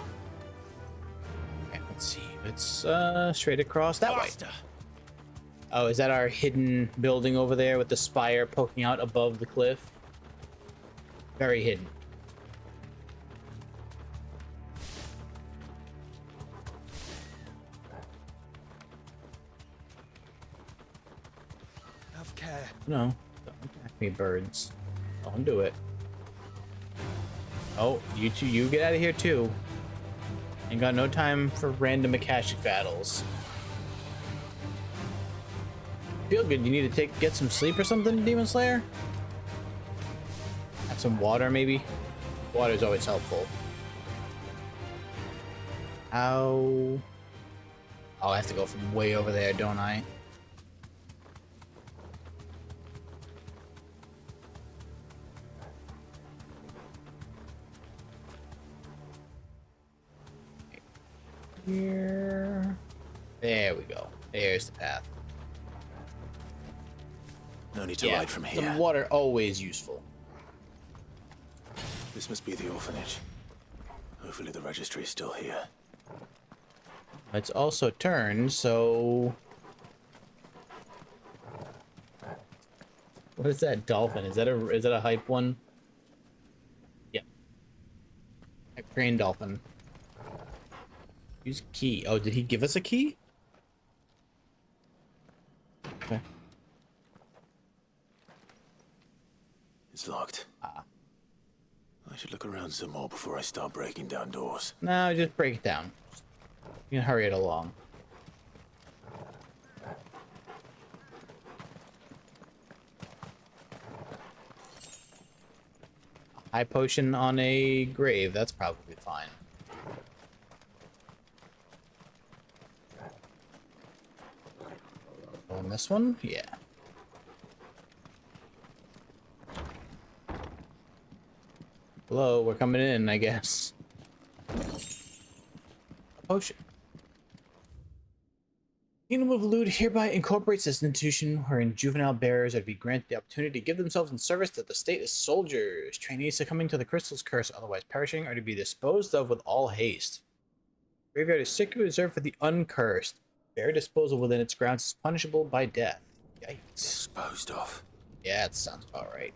S1: Okay, let's see. It's, straight across that way. Oh, is that our hidden building over there with the spire poking out above the cliff? Very hidden.
S9: Have care.
S1: No, don't attack me, birds. Don't do it. Oh, you two, you get out of here too. Ain't got no time for random Akashic battles. Feel good. You need to get some sleep or something, Demon Slayer? Have some water, maybe? Water's always helpful. How? Oh, I have to go from way over there, don't I? Here. There we go. There's the path.
S21: No need to ride from here.
S1: The water always useful.
S21: This must be the orphanage. Hopefully the registry is still here.
S1: It's also turned, so... What is that dolphin? Is that a hype one? Yep. Crane dolphin. Use key. Oh, did he give us a key? Okay.
S21: It's locked. I should look around some more before I start breaking down doors.
S1: No, just break it down. You can hurry it along. High potion on a grave. That's probably fine. On this one? Yeah. Hello, we're coming in, I guess. A potion. Kingdom of Lud hereby incorporates this institution wherein juvenile bearers are to be granted the opportunity to give themselves in service to the state as soldiers. Trainees succumbing to the crystal's curse, otherwise perishing, are to be disposed of with all haste. Graveyard is strictly reserved for the uncursed. Bear disposal within its grounds is punishable by death. Yikes.
S21: Disposed of.
S1: Yeah, that sounds about right.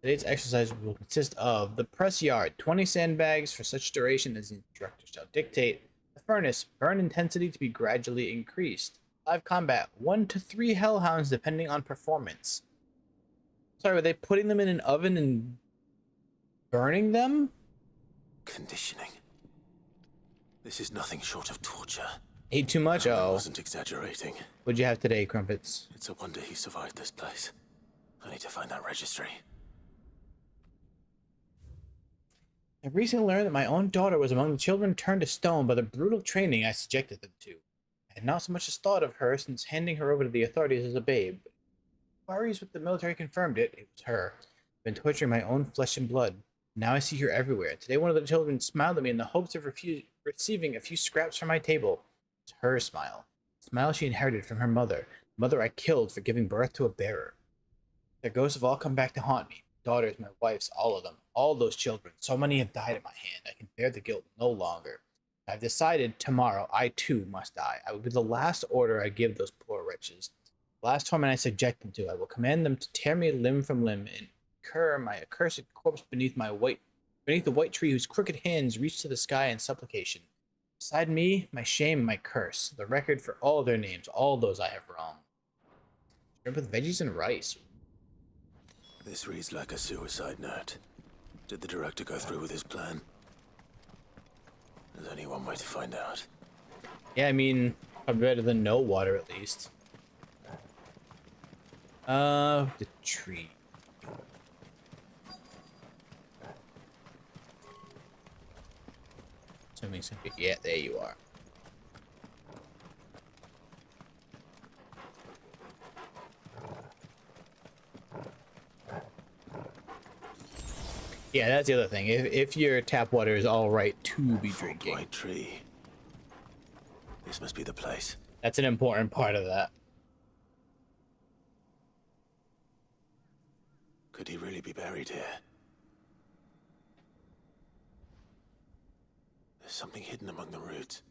S1: Today's exercise will consist of the press yard, 20 sandbags for such duration as the instructor shall dictate. The furnace, burn intensity to be gradually increased. Live combat, 1 to 3 hellhounds depending on performance. Sorry, were they putting them in an oven and burning them?
S21: Conditioning. This is nothing short of torture.
S1: Ate too much?
S21: I wasn't exaggerating.
S1: What'd you have today, Crumpets?
S21: It's a wonder he survived this place. I need to find that registry.
S1: I recently learned that my own daughter was among the children turned to stone by the brutal training I subjected them to. I had not so much as thought of her since handing her over to the authorities as a babe. Inquiries with the military confirmed it. It was her. I've been torturing my own flesh and blood. Now I see her everywhere. Today one of the children smiled at me in the hopes of receiving a few scraps from my table. It's her smile. The smile she inherited from her mother. The mother I killed for giving birth to a bearer. Their ghosts have all come back to haunt me. Daughters, my wives, all of them. All those children. So many have died at my hand. I can bear the guilt no longer. I've decided tomorrow I too must die. I will be the last order I give those poor wretches. The last torment I subject them to. I will command them to tear me limb from limb and incur my accursed corpse beneath the white tree whose crooked hands reach to the sky in supplication. Beside me, my shame and my curse. The record for all their names, all those I have wronged. Shrimp with veggies and rice.
S21: This reads like a suicide note. Did the director go through with his plan? There's only one way to find out.
S1: Yeah, I mean, probably better than no water at least. The tree. Assuming something. Yeah, there you are. Yeah, that's the other thing. If your tap water is all right to be drinking.
S21: White tree. This must be the place.
S1: That's an important part of that.
S21: Could he really be buried here? There's something hidden among the roots.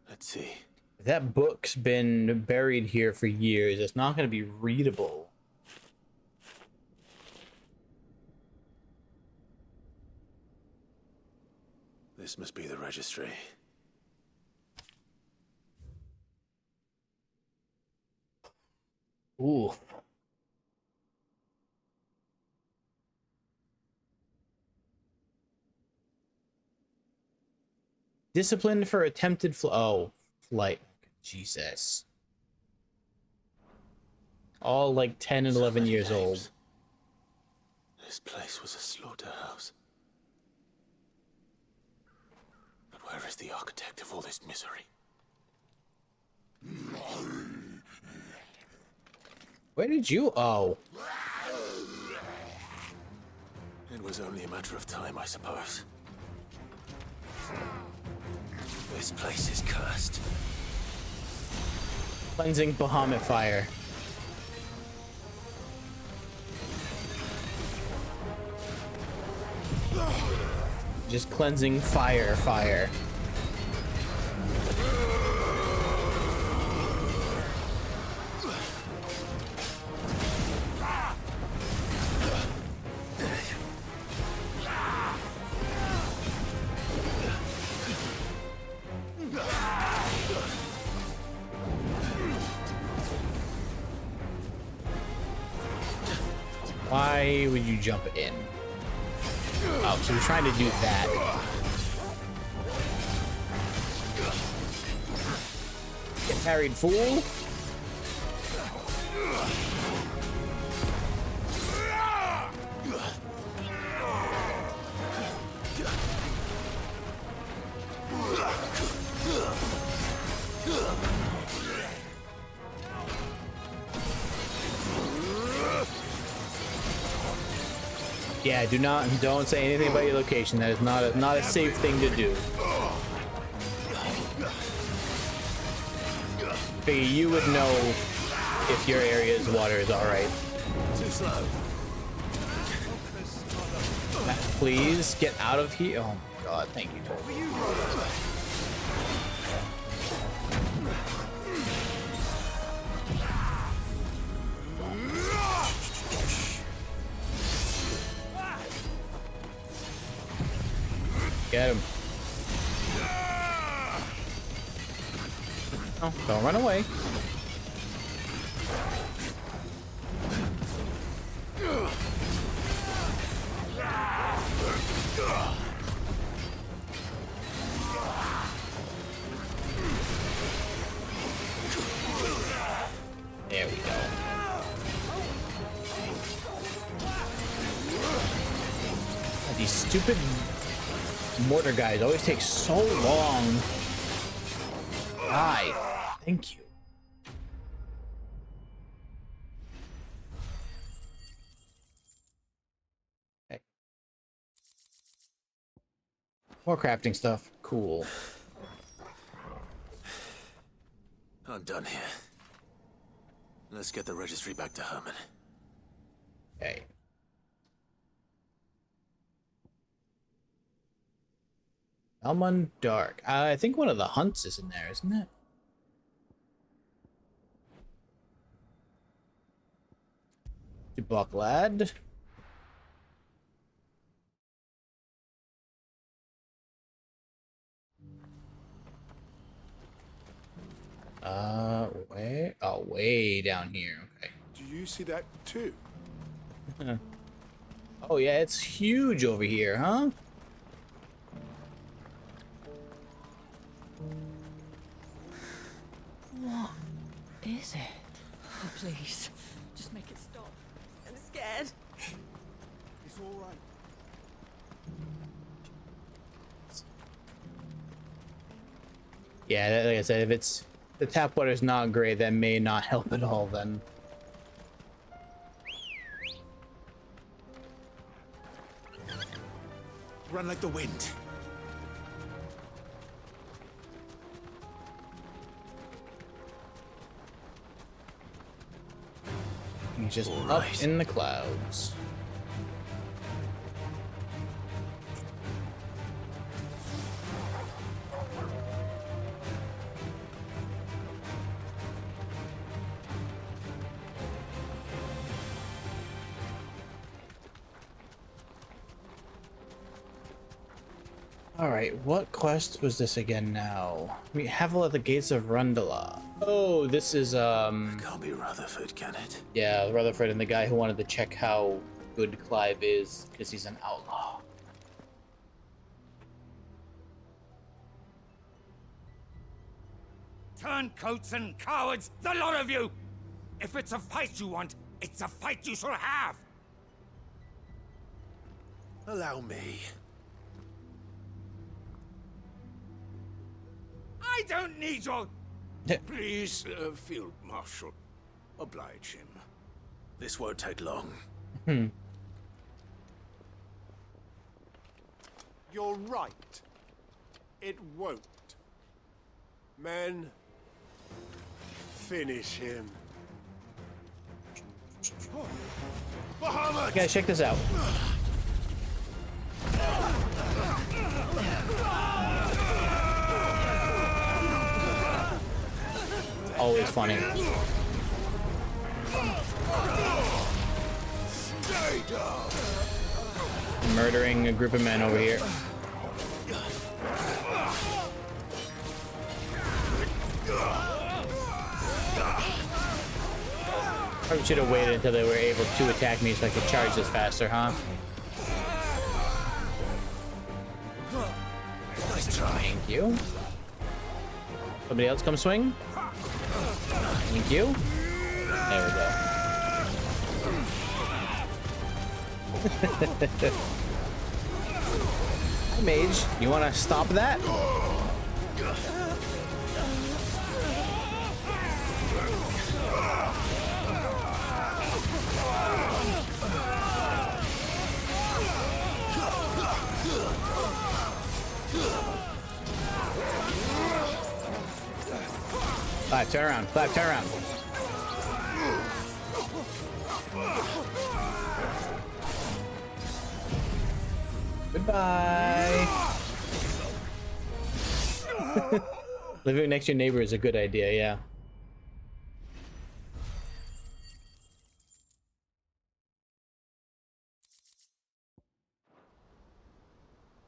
S21: Let's see.
S1: If that book's been buried here for years, it's not going to be readable.
S21: This must be the registry.
S1: Ooh. Disciplined for attempted flight. Jesus. All like 10 and 11 years old.
S21: This place was a slaughterhouse. But where is the architect of all this misery?
S1: Where did you... Oh.
S21: It was only a matter of time, I suppose. This place is cursed.
S1: Cleansing Bahamut fire. Just cleansing fire. Why would you jump in? Oh, so we're trying to do that. Get married, fool. Yeah, don't say anything about your location. That is not a safe thing to do. figure you would know if your area's water is alright.
S21: Too slow.
S1: Please get out of here. Oh my god, thank you, Toby. Get him. Oh, don't run away. There we go. These stupid mortar guys always take so long. Die. Thank you. Okay. More crafting stuff. Cool.
S21: I'm done here. Let's get the registry back to Herman.
S1: Okay. Elmon Dark. I think one of the hunts is in there, isn't it? Buck lad. Where? Oh, way down here. Okay.
S5: Do you see that too?
S1: Oh yeah, it's huge over here, huh?
S17: What is it? Oh, please, just make it stop. I'm scared.
S5: It's all right.
S1: Yeah, like I said, if it's the tap water's not great, that may not help at all then.
S21: Run like the wind.
S1: He's just up in the clouds. Alright, what quest was this again now? We have at the gates of Rundala. Oh, this is,
S21: It can't be Rutherford, can it?
S1: yeah, Rutherford and the guy who wanted to check how good Clive is, because he's an outlaw.
S10: Turncoats and cowards, the lot of you! If it's a fight you want, it's a fight you shall have!
S21: Allow me.
S10: I don't need your...
S5: Please, Field Marshal, oblige him.
S21: This won't take long.
S5: You're right. It won't. Men, finish him.
S1: You guys, check this out. Always funny. Murdering a group of men over here. Probably should have waited until they were able to attack me so I could charge this faster, huh?
S21: Nice try.
S1: Thank you. Somebody else come swing? Thank you. There we go. Hi, Mage. You want to stop that? Clive, turn around. Clive, turn around. Goodbye. Living next to your neighbor is a good idea, yeah.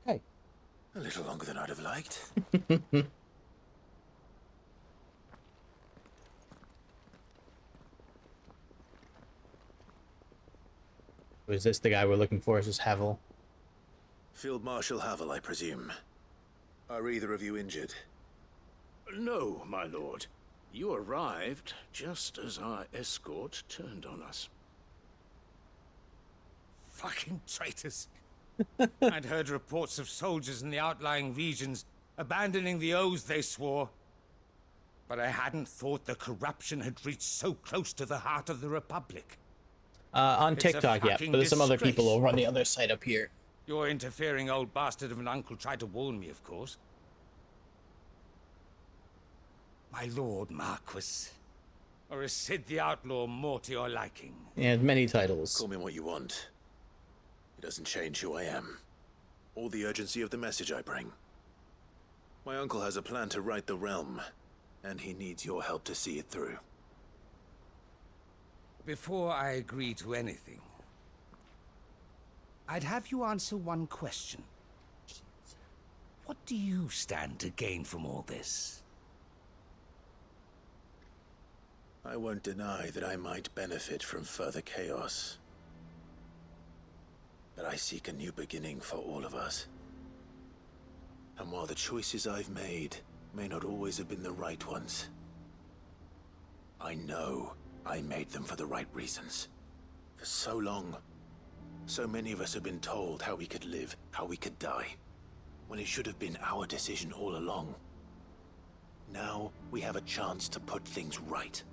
S1: Hey.
S2: A little longer than I'd have liked.
S1: Was this the guy we're looking for? Is this Havel?
S2: Field Marshal Havel, I presume. Are either of you injured?
S6: No, my lord. You arrived just as our escort turned on us.
S10: Fucking traitors. I'd heard reports of soldiers in the outlying regions abandoning the oaths they swore. But I hadn't thought the corruption had reached so close to the heart of the Republic.
S1: On
S10: It's a
S1: TikTok, yeah,
S10: fucking
S1: but there's some other people
S10: disgrace.
S1: over on the other side up here.
S10: Your interfering old bastard of an uncle tried to warn me, of course. My lord Marquis. Or is Sid the Outlaw more to your liking?
S1: Yeah, many titles.
S2: Call me what you want. It doesn't change who I am, or the urgency of the message I bring. My uncle has a plan to right the realm, and he needs your help to see it through.
S10: Before I agree to anything, I'd have you answer one question. What do you stand to gain from all this?
S2: I won't deny that I might benefit from further chaos. But I seek a new beginning for all of us. And while the choices I've made may not always have been the right ones, I know I made them for the right reasons. For so long, so many of us have been told how we could live, how we could die, when it should have been our decision all along. Now we have a chance to put things right.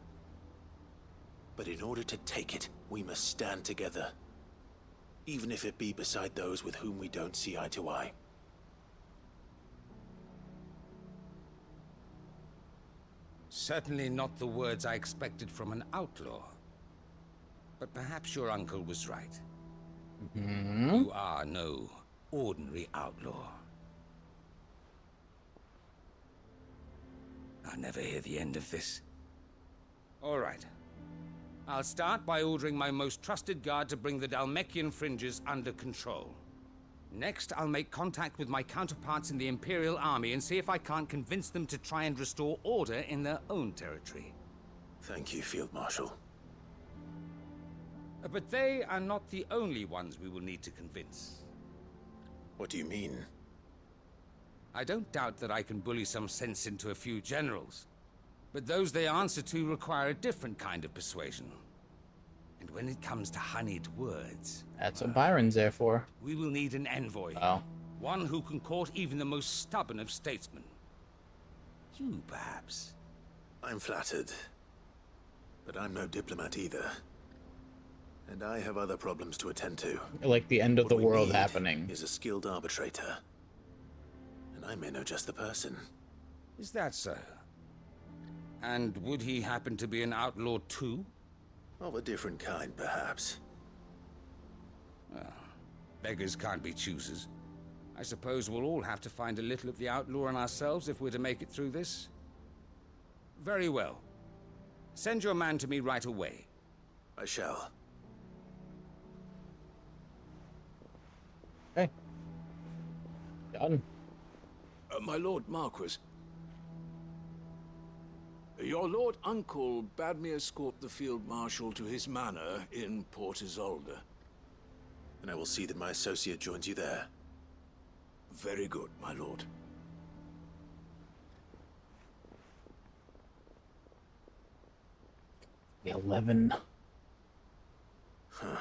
S2: But in order to take it, we must stand together. Even if it be beside those with whom we don't see eye to eye.
S10: Certainly not the words I expected from an outlaw. But perhaps your uncle was right. You are no ordinary outlaw. I'll never hear the end of this. All right. I'll start by ordering my most trusted guard to bring the Dhalmekian fringes under control. Next, I'll make contact with my counterparts in the Imperial Army and see if I can't convince them to try and restore order in their own territory.
S2: Thank you, Field Marshal.
S10: But they are not the only ones we will need to convince.
S2: What do you mean?
S10: I don't doubt that I can bully some sense into a few generals. But those they answer to require a different kind of persuasion. And when it comes to honeyed words...
S1: That's what Byron's there for.
S10: We will need an envoy.
S1: Oh.
S10: One who can court even the most stubborn of statesmen. You, perhaps.
S2: I'm flattered. But I'm no diplomat either. And I have other problems to attend to.
S1: Like the end of the
S2: What we
S1: world
S2: need
S1: happening.
S2: is a skilled arbitrator. And I may know just the person.
S10: Is that so? And would he happen to be an outlaw too?
S2: Of a different kind, perhaps.
S10: Well, beggars can't be choosers. I suppose we'll all have to find a little of the outlaw in ourselves if we're to make it through this. Very well. Send your man to me right away.
S2: I shall.
S1: Okay. Done.
S6: My Lord Marquis. Your Lord Uncle bade me escort the Field Marshal to his manor in Port Isolde.
S2: And I will see that my associate joins you there.
S6: Very good, my lord.
S1: The 11.
S2: Huh.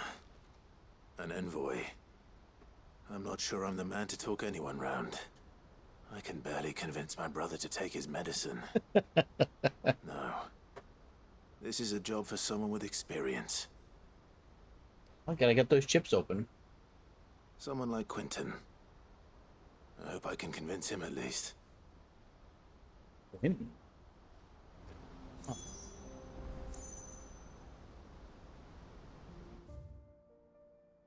S2: An envoy. I'm not sure I'm the man to talk anyone round. I can barely convince my brother to take his medicine. No. This is a job for someone with experience.
S1: I gotta get those chips open.
S2: Someone like Quentin. I hope I can convince him at least.
S1: Quentin?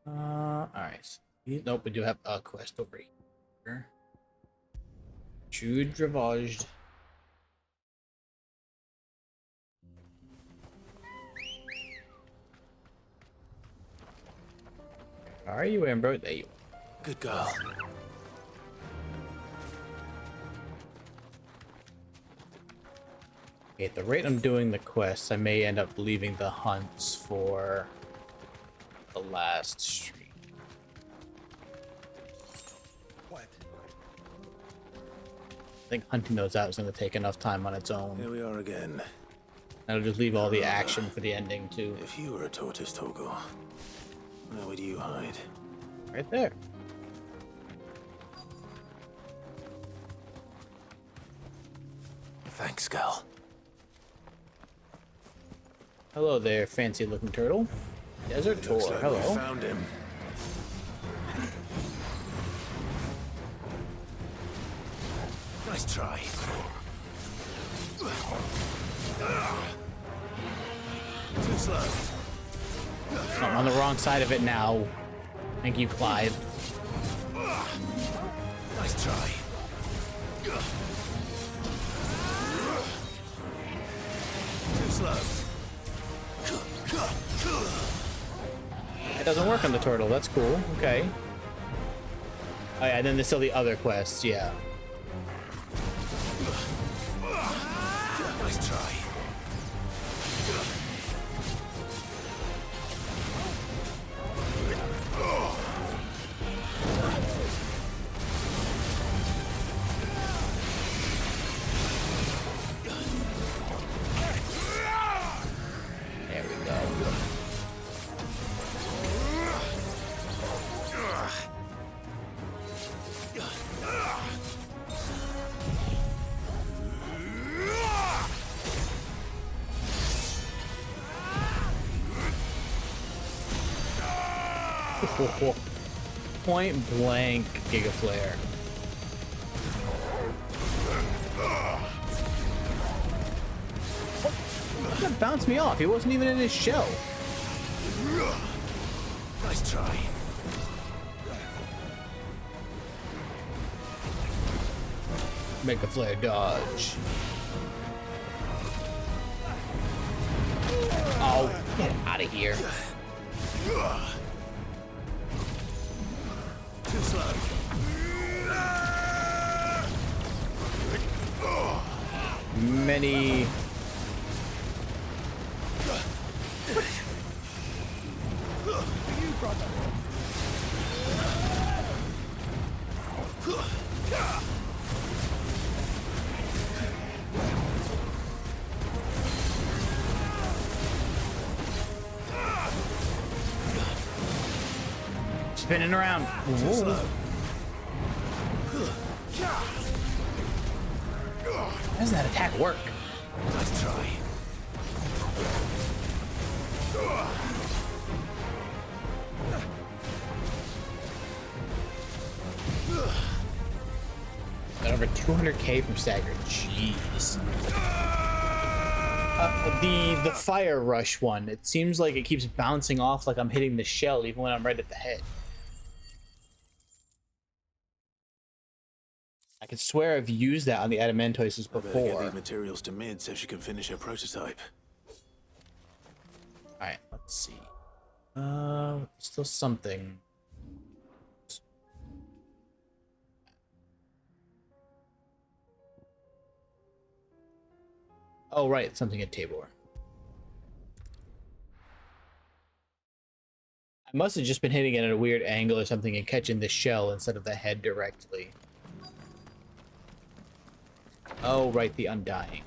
S1: Alright. Nope, we do have a quest over here. Jude Ravaged. Are you, Amber? There you are.
S21: Good girl.
S1: Okay, at the rate I'm doing the quests, I may end up leaving the hunts for the last street.
S2: What?
S1: I think hunting those out is going to take enough time on its own.
S2: Here we are again.
S1: I'll just leave all the action for the ending, too.
S2: If you were a tortoise, Torgal, where would you hide?
S1: Right there.
S21: Thanks, Gal.
S1: Hello there, fancy-looking turtle. Desert Tour,
S2: Looks like
S1: hello.
S2: we found him. Nice try. Too slow.
S1: I'm on the wrong side of it now. Thank you, Clyde.
S2: Nice try. Too slow.
S1: It doesn't work on the turtle. That's cool. Okay. Oh yeah, then there's still the other quests. Yeah.
S2: Nice try.
S1: There we go. Point blank Giga Flare. That bounced me off. He wasn't even in his shell.
S2: Nice try.
S1: Make a flare dodge. Oh, get out of here.
S2: Too slow.
S1: Many. Spinning around. Whoa. How does that attack work?
S2: Nice try.
S1: Got over 200k from stagger. Jeez. The fire rush one. It seems like it keeps bouncing off like I'm hitting the shell even when I'm right at the head. I could swear I've used that on the adamantoises
S2: I better get
S1: before.
S2: these materials to Mid so she can finish her prototype.
S1: Alright, let's see. Still something. Oh, right, something at Tabor. I must have just been hitting it at a weird angle or something and catching the shell instead of the head directly. Oh, right, the Undying.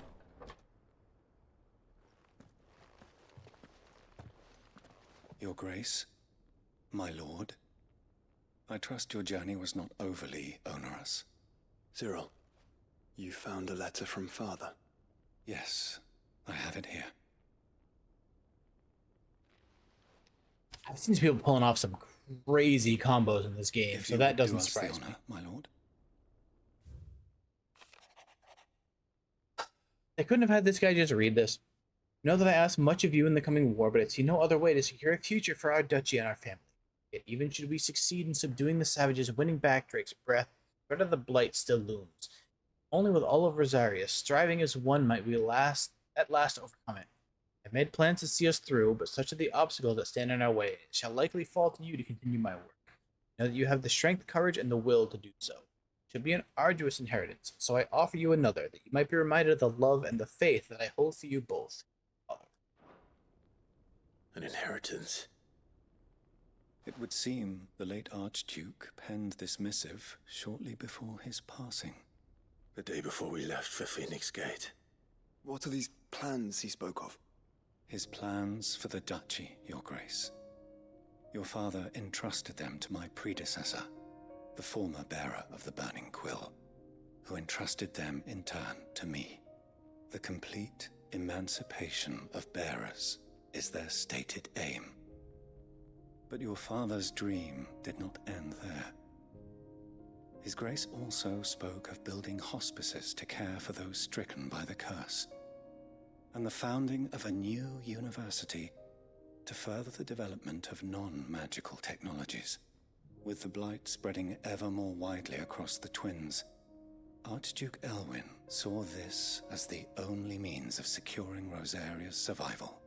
S4: Your Grace, my lord, I trust your journey was not overly onerous.
S2: Cyril, you found a letter from Father?
S4: Yes, I have it here.
S1: I've seen people pulling off some crazy combos in this game, so that doesn't surprise me.
S4: My lord.
S1: I couldn't have had this guy just read this. Know that I ask much of you in the coming war, but I see no other way to secure a future for our duchy and our family. Yet even should we succeed in subduing the savages, winning back Drake's breath, threat of the blight still looms. Only with all of Rosaria, striving as one, might we at last overcome it. I've made plans to see us through, but such are the obstacles that stand in our way. It shall likely fall to you to continue my work. Know that you have the strength, courage, and the will to do so. It should be an arduous inheritance, so I offer you another, that you might be reminded of the love and the faith that I hold for you both.
S2: An inheritance?
S4: It would seem the late Archduke penned this missive shortly before his passing.
S2: The day before we left for Phoenix Gate.
S4: What are these plans he spoke of? His plans for the duchy, Your Grace. Your father entrusted them to my predecessor, the former bearer of the Burning Quill, who entrusted them in turn to me. The complete emancipation of bearers is their stated aim. But your father's dream did not end there. His Grace also spoke of building hospices to care for those stricken by the curse, and the founding of a new university to further the development of non-magical technologies. With the blight spreading ever more widely across the Twins, Archduke Elwyn saw this as the only means of securing Rosaria's survival.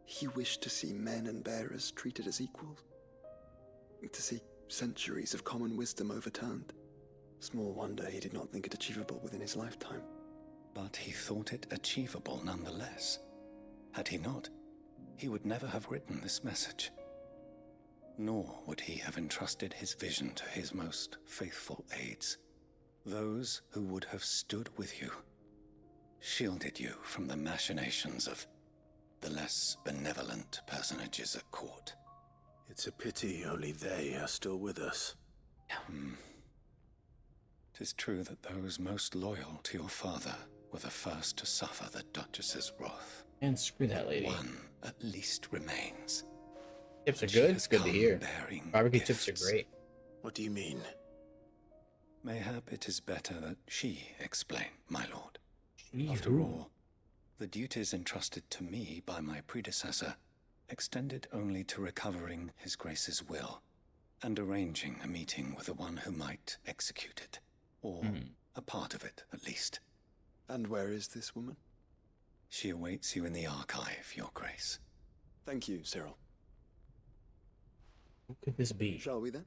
S8: He wished to see men and bearers treated as equals. To see centuries of common wisdom overturned. Small wonder he did not think it achievable within his lifetime.
S4: But he thought it achievable nonetheless. Had he not, he would never have written this message. Nor would he have entrusted his vision to his most faithful aides, those who would have stood with you, shielded you from the machinations of the less benevolent personages at court.
S2: It's a pity only they are still with us.
S4: 'Tis true that those most loyal to your father were the first to suffer the Duchess's wrath.
S1: And screw that lady.
S4: One at least remains.
S1: Tips are good? It's good to hear. Barbecue
S4: gifts.
S1: tips are great.
S2: What do you mean?
S4: Mayhap it is better that she explain, my lord.
S1: She
S4: After
S1: who?
S4: all, the duties entrusted to me by my predecessor extended only to recovering His Grace's will and arranging a meeting with the one who might execute it, or a part of it, at least.
S8: And where is this woman?
S4: She awaits you in the archive, Your Grace.
S8: Thank you, Cyril.
S1: Who could this be?
S8: Shall we then?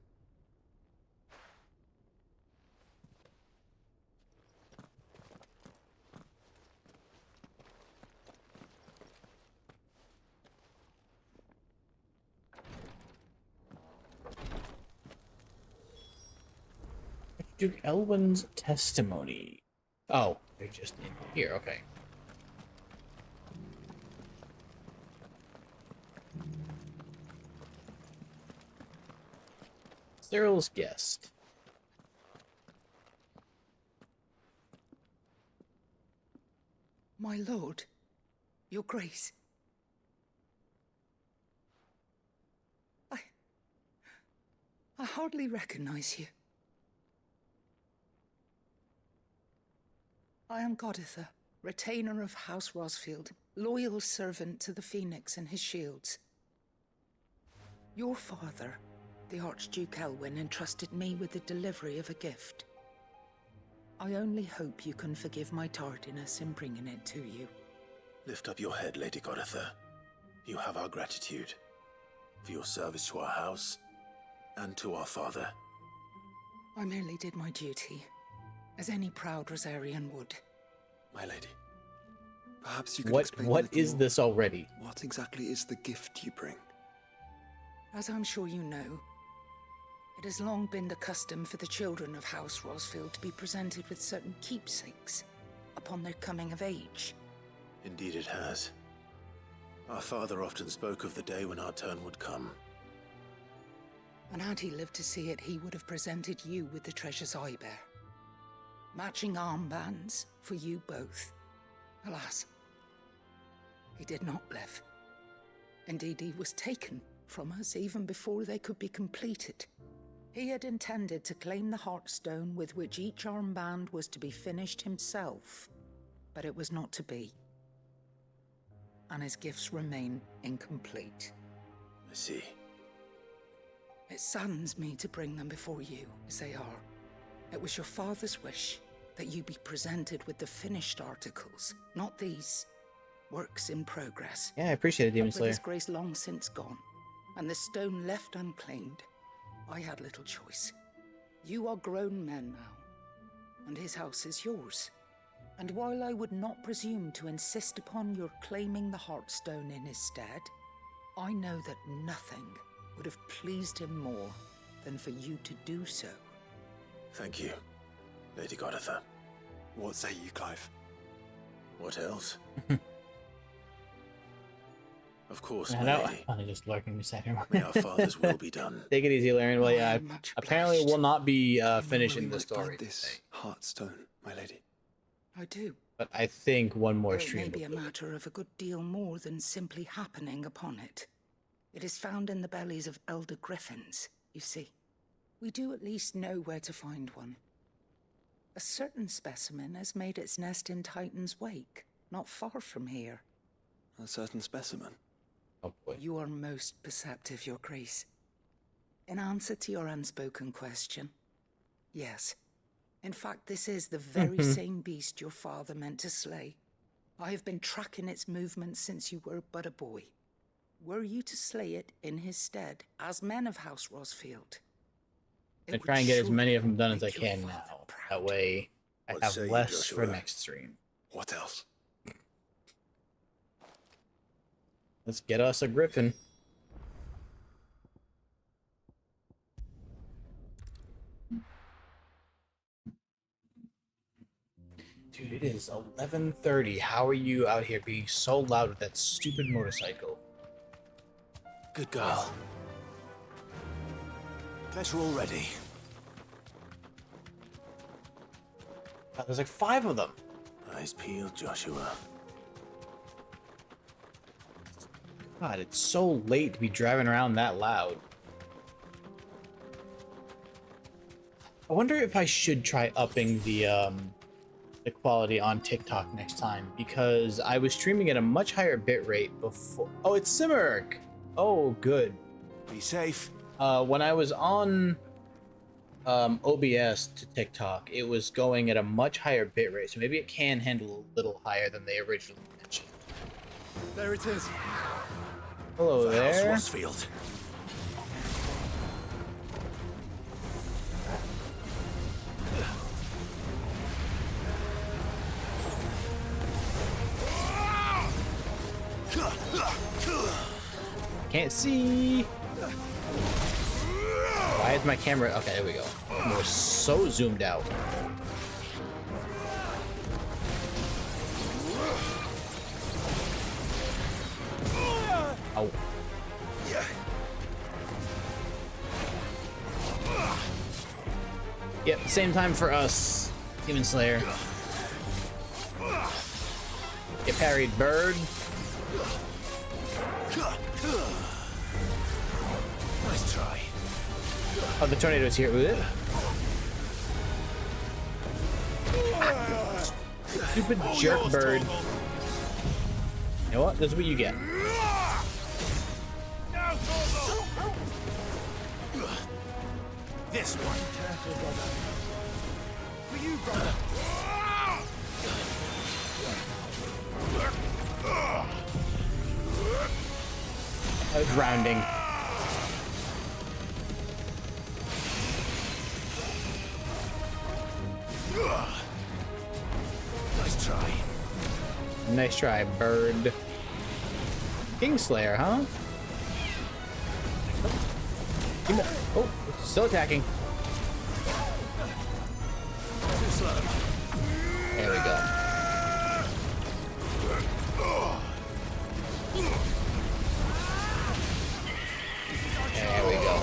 S1: Duke Elwyn's testimony. Oh, they're just in here. Okay. Cyril's guest.
S12: My lord, your grace. I hardly recognize you. I am Goditha, retainer of House Rosfield, loyal servant to the Phoenix and his shields. Your father, the Archduke Elwyn, entrusted me with the delivery of a gift. I only hope you can forgive my tardiness in bringing it to you.
S2: Lift up your head, Lady Goditha. You have our gratitude for your service to our house and to our father.
S12: I merely did my duty, as any proud Rosarian would.
S8: My lady, perhaps you could
S1: What
S8: explain
S1: what
S8: a little
S1: is
S8: more.
S1: this already?
S8: What exactly is the gift you bring?
S12: As I'm sure you know, it has long been the custom for the children of House Rosfield to be presented with certain keepsakes upon their coming of age.
S2: Indeed it has. Our father often spoke of the day when our turn would come.
S12: And had he lived to see it, he would have presented you with the treasures I bear. Matching armbands for you both. Alas, he did not live. Indeed, he was taken from us even before they could be completed. He had intended to claim the Heartstone with which each armband was to be finished himself. but it was not to be. And his gifts remain incomplete.
S21: I see.
S12: It saddens me to bring them before you, as they are. It was your father's wish that you be presented with the finished articles, not these works in progress.
S1: Yeah, I appreciate it, Demon
S12: But
S1: Slayer.
S12: with his grace long since gone, and the stone left unclaimed, I had little choice. You are grown men now, and his house is yours. And while I would not presume to insist upon your claiming the Heartstone in his stead, I know that nothing would have pleased him more than for you to do so.
S21: Thank you, Lady Goditha.
S4: What say you, Clive?
S21: What else? Of course,
S1: I
S21: my
S1: know.
S21: lady.
S1: I'm just lurking beside him.
S21: May our father's will be done.
S1: Take it easy, Laren. Well, yeah, apparently we'll not be finishing the
S8: Might find
S1: story
S8: this
S1: today.
S8: Heartstone, my lady.
S12: I do.
S1: But I think one more
S12: Though it
S1: stream
S12: may be a
S1: will do it.
S12: matter of a good deal more than simply happening upon it. It is found in the bellies of elder griffins, you see. We do at least know where to find one. A certain specimen has made its nest in Titan's Wake, not far from here.
S8: A certain specimen.
S1: Oh boy.
S12: You are most perceptive, Your Grace. In answer to your unspoken question, yes. In fact, this is the very same beast your father meant to slay. I have been tracking its movements since you were but a boy. Were you to slay it in his stead, as men of House Rosfield?
S1: I try and get as many of them done as I can now. That way, I
S2: What
S1: have
S2: say you,
S1: less for
S2: Joshua?
S1: next stream.
S4: What else?
S1: Let's get us a griffin. Dude, it is 11:30. How are you out here being so loud with that stupid motorcycle?
S21: Good girl. Get her all ready.
S1: God, there's like 5 of them.
S21: Eyes peeled, Joshua.
S1: God, it's so late to be driving around that loud. I wonder if I should try upping the quality on TikTok next time, because I was streaming at a much higher bit rate before. Oh, it's Simmerk! Oh, good.
S21: Be safe.
S1: When I was on OBS to TikTok, it was going at a much higher bit rate, so maybe it can handle a little higher than they originally mentioned.
S4: There it is.
S1: Hello
S21: For House
S1: there.
S21: Rosfield.
S1: Can't see. Why is my camera? Okay, there we go. We're so zoomed out. Oh. Yep, same time for us, Demon Slayer. Get parried, bird.
S21: Nice try.
S1: Oh, the tornado's here. Ooh. Stupid jerk bird. You know what? This is what you get.
S21: This one.
S4: Careful, brother. For you, brother.
S1: I was rounding.
S21: Nice try.
S1: Nice try, bird. Kingslayer, huh? Oh, still attacking.
S21: Too slow.
S1: There we go. There we go.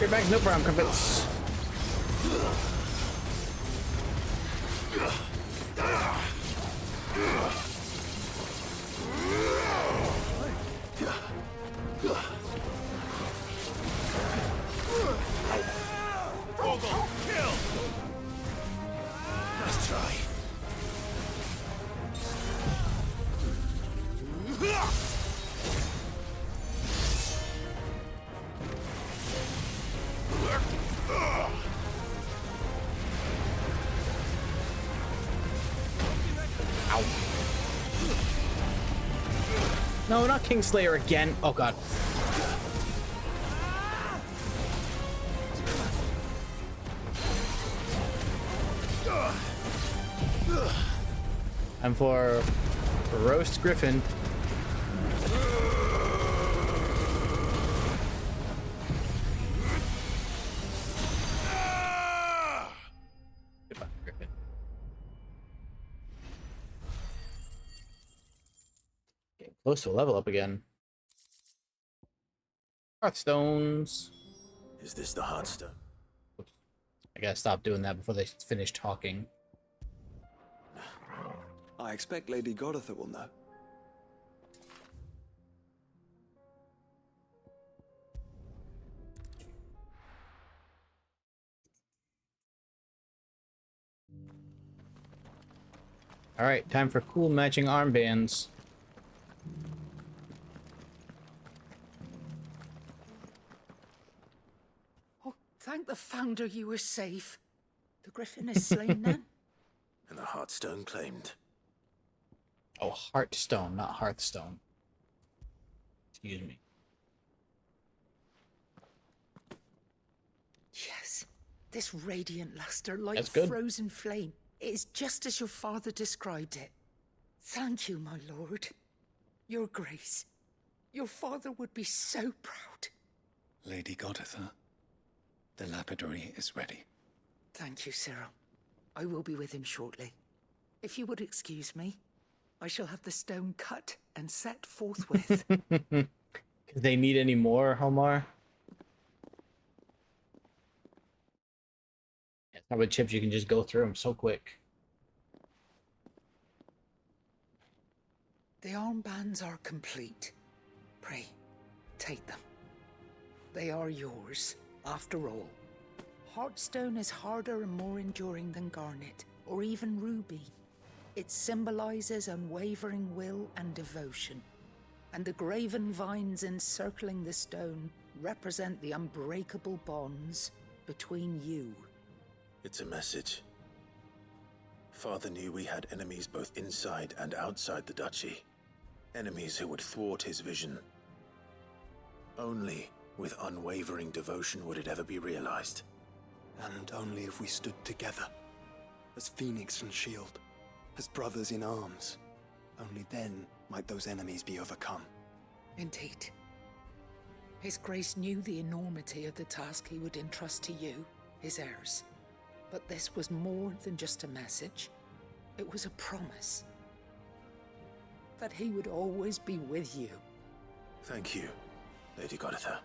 S1: Get back, no problem, crumpets. Ow. No, not Kingslayer again. Oh god. I'm for roast Griffin. Goodbye, Griffin. Getting close to a level up again. Hearthstones.
S21: Is this the Hearthstone?
S1: Oops. I gotta stop doing that before they finish talking.
S8: I expect Lady Goditha will know.
S1: Alright, time for cool matching armbands.
S12: Oh, thank the Founder you were safe. The Griffin is slain then?
S21: And the Hearthstone claimed.
S1: Oh, Heartstone, not Hearthstone. Excuse me.
S12: Yes, this radiant luster like
S1: That's good.
S12: frozen flame. It is just as your father described it. Thank you, my lord. Your grace. Your father would be so proud.
S7: Lady Goditha, the lapidary is ready.
S12: Thank you, Cyril. I will be with him shortly. If you would excuse me, I shall have the stone cut and set forthwith.
S1: Because they need any more, Homar? It's not with chips, you can just go through them so quick.
S12: The armbands are complete. Pray, take them. They are yours, after all. Heartstone is harder and more enduring than garnet, or even ruby. It symbolizes unwavering will and devotion, and the graven vines encircling the stone represent the unbreakable bonds between you.
S21: It's a message. Father knew we had enemies both inside and outside the duchy. Enemies who would thwart his vision. Only with unwavering devotion would it ever be realized.
S8: And only if we stood together, as Phoenix and Shield, as brothers in arms, only then might those enemies be overcome.
S12: Indeed. His Grace knew the enormity of the task he would entrust to you, his heirs. But this was more than just a message. It was a promise. That he would always be with you.
S21: Thank you, Lady Goditha,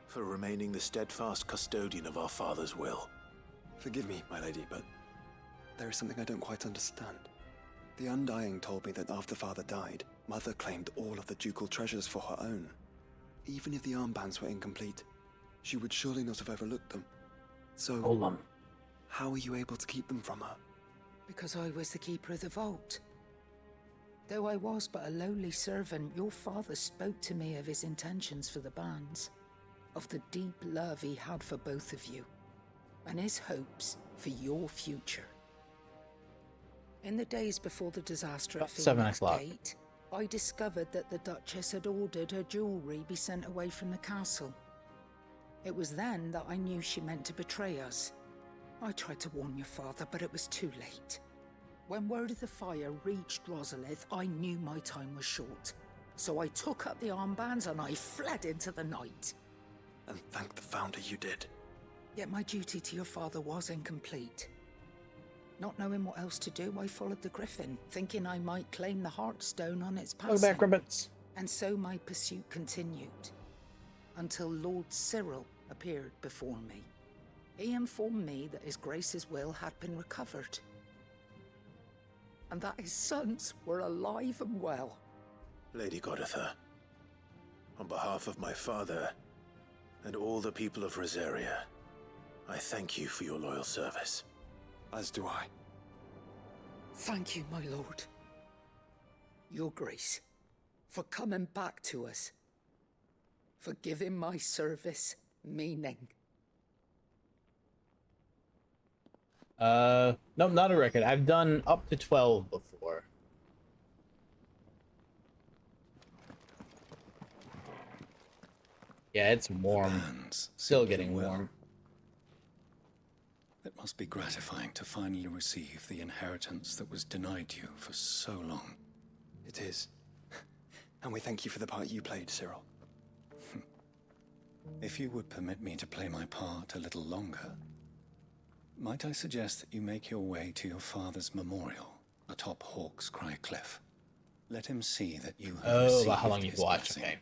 S21: for remaining the steadfast custodian of our father's will.
S8: Forgive me, my lady, but there is something I don't quite understand. The Undying told me that after Father died, Mother claimed all of the ducal treasures for her own. Even if the armbands were incomplete, she would surely not have overlooked them. So,
S1: Hold on.
S8: How were you able to keep them from her?
S12: Because I was the keeper of the vault. Though I was but a lowly servant, your father spoke to me of his intentions for the bands, of the deep love he had for both of you, and his hopes for your future. In the days before the disaster at Phoenix Gate, I discovered that the Duchess had ordered her jewelry be sent away from the castle. It was then that I knew she meant to betray us. I tried to warn your father, but it was too late. When word of the fire reached Rosalith, I knew my time was short. So I took up the armbands and I fled into the night.
S8: And thank the Founder you did.
S12: Yet my duty to your father was incomplete. Not knowing what else to do, I followed the Griffin, thinking I might claim the Heartstone on its passing.
S1: Go back, Ribbits.
S12: And so my pursuit continued, until Lord Cyril appeared before me. He informed me that his Grace's will had been recovered, and that his sons were alive and well.
S21: Lady Goditha, on behalf of my father and all the people of Rosaria, I thank you for your loyal service.
S8: As do I.
S12: Thank you, my lord. Your Grace, for coming back to us. For giving my service meaning.
S1: Nope, not a record. I've done up to 12 before. Yeah, it's warm. Still getting warm.
S7: It must be gratifying to finally receive the inheritance that was denied you for so long.
S8: It is. And we thank you for the part you played, Cyril.
S7: If you would permit me to play my part a little longer, might I suggest that you make your way to your father's memorial atop Hawk's Cry Cliff? Let him see that you have received
S1: how long you've
S7: his
S1: watched?
S7: blessing.
S1: Okay.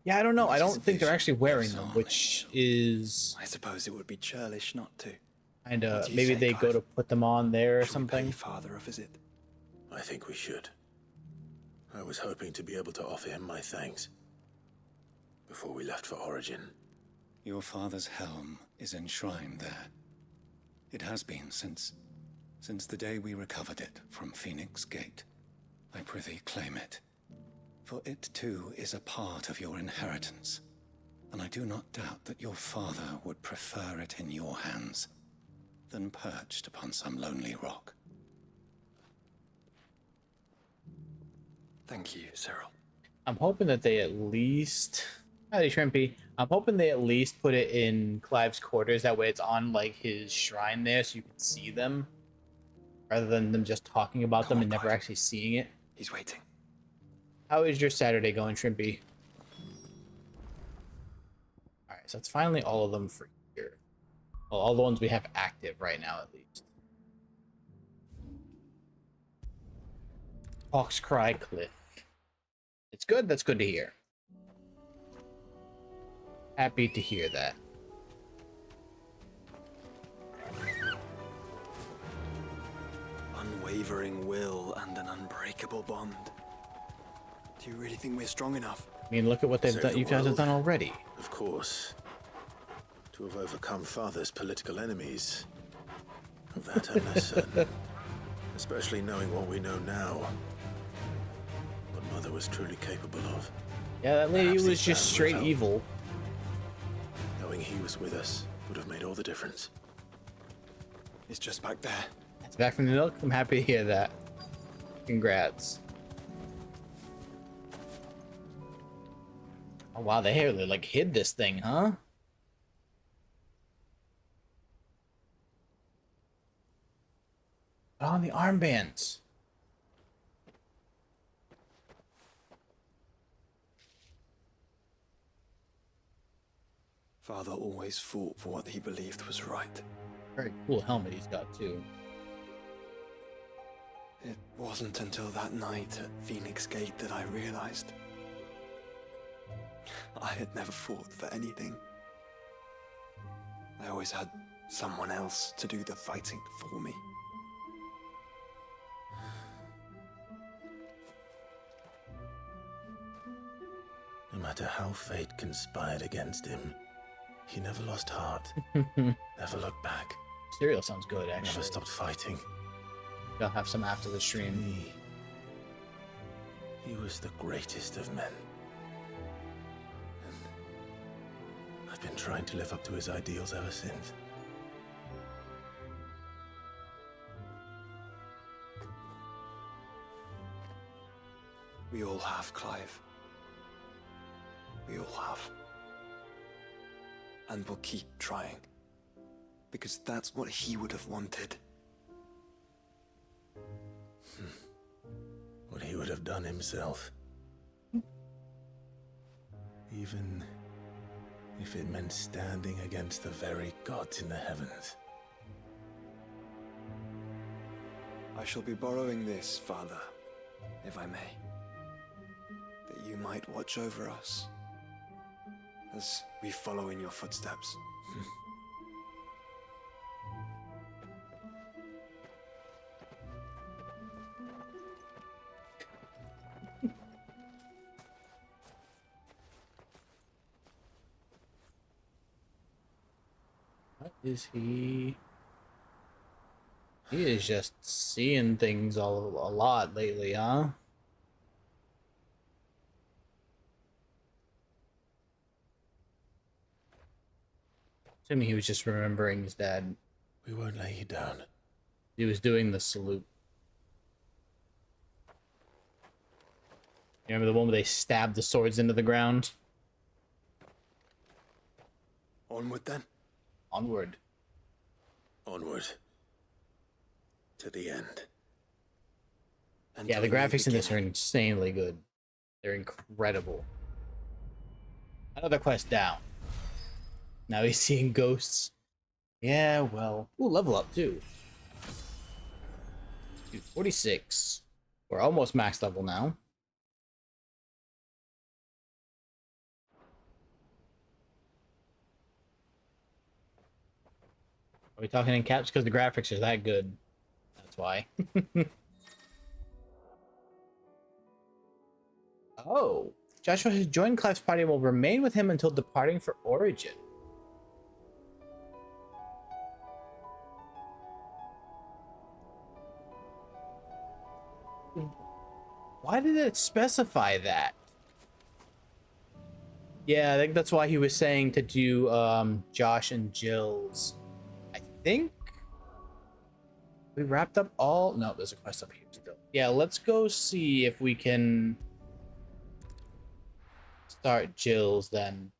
S1: Yeah, I don't know. I don't think they're actually wearing them, which is
S8: I suppose it would be churlish not to.
S1: kind
S8: What
S1: of
S8: do you
S1: maybe
S8: say,
S1: they go
S8: Clive?
S1: to put them on there or
S8: Should we pay
S1: something.
S8: Father a visit?
S21: I think we should. I was hoping to be able to offer him my thanks before we left for Origin.
S7: Your father's helm is enshrined there. It has been since the day we recovered it from Phoenix Gate. I prithee claim it, for it too is a part of your inheritance, and I do not doubt that your father would prefer it in your hands than perched upon some lonely rock.
S8: Thank you, Cyril.
S1: I'm hoping that they at least. Howdy, Shrimpy. I'm hoping they at least put it in Clive's quarters. That way, it's on like his shrine there, so you can see them, rather than them just talking about them and never actually seeing it.
S8: He's waiting.
S1: How is your Saturday going, Shrimpy? All right, so it's finally all of them for here. Well, all the ones we have active right now, at least. Hawk's Cry Cliff. It's good. That's good to hear. Happy to hear that.
S8: Unwavering will and an unbreakable bond. Do you really think we're strong enough?
S1: I mean, look at what they've
S21: Save
S1: done.
S21: the
S1: You guys have
S21: world.
S1: done already.
S21: Of course. To have overcome Father's political enemies. Of that I'm less certain. Especially knowing what we know now. What Mother was truly capable of.
S1: Yeah, that lady
S21: Perhaps
S1: was
S21: this
S1: just
S21: plan
S1: straight
S21: would help.
S1: evil.
S21: Knowing he was with us would have made all the difference.
S8: It's just back there.
S1: It's back from the milk. I'm happy to hear that. Congrats. Oh wow, they really like hid this thing, huh? Put on the armbands.
S8: Father always fought for what he believed was right.
S1: Very cool helmet he's got too.
S8: It wasn't until that night at Phoenix Gate that I realized I had never fought for anything. I always had someone else to do the fighting for me.
S21: No matter how fate conspired against him, he never lost heart. Never looked back.
S1: Cereal sounds good, actually.
S21: Never stopped fighting.
S1: I'll have some after the stream.
S21: He was the greatest of men. And I've been trying to live up to his ideals ever since.
S8: We all have, Clive. We all have. And we'll keep trying. Because that's what he would have wanted.
S21: What he would have done himself. Even if it meant standing against the very gods in the heavens.
S8: I shall be borrowing this, Father, if I may. That you might watch over us as we follow in your footsteps.
S1: What is he? He is just seeing things a lot lately, huh? Assuming he was just remembering his dad.
S21: We won't lay you down.
S1: He was doing the salute. You remember the one where they stabbed the swords into the ground?
S8: Onward then?
S1: Onward.
S21: Onward. To the end.
S1: Yeah, the graphics in this are insanely good. They're incredible. Another quest down. Now he's seeing ghosts. Yeah, well. Ooh, level up too. Dude, 46. We're almost max level now. Are we talking in caps because the graphics are that good? That's why. Oh, Joshua has joined Clive's party and will remain with him until departing for Origin. Why did it specify that? Yeah, I think that's why he was saying to do Josh and Jill's. I think we wrapped up all. No, there's a quest up here still. Yeah, let's go see if we can start Jill's then.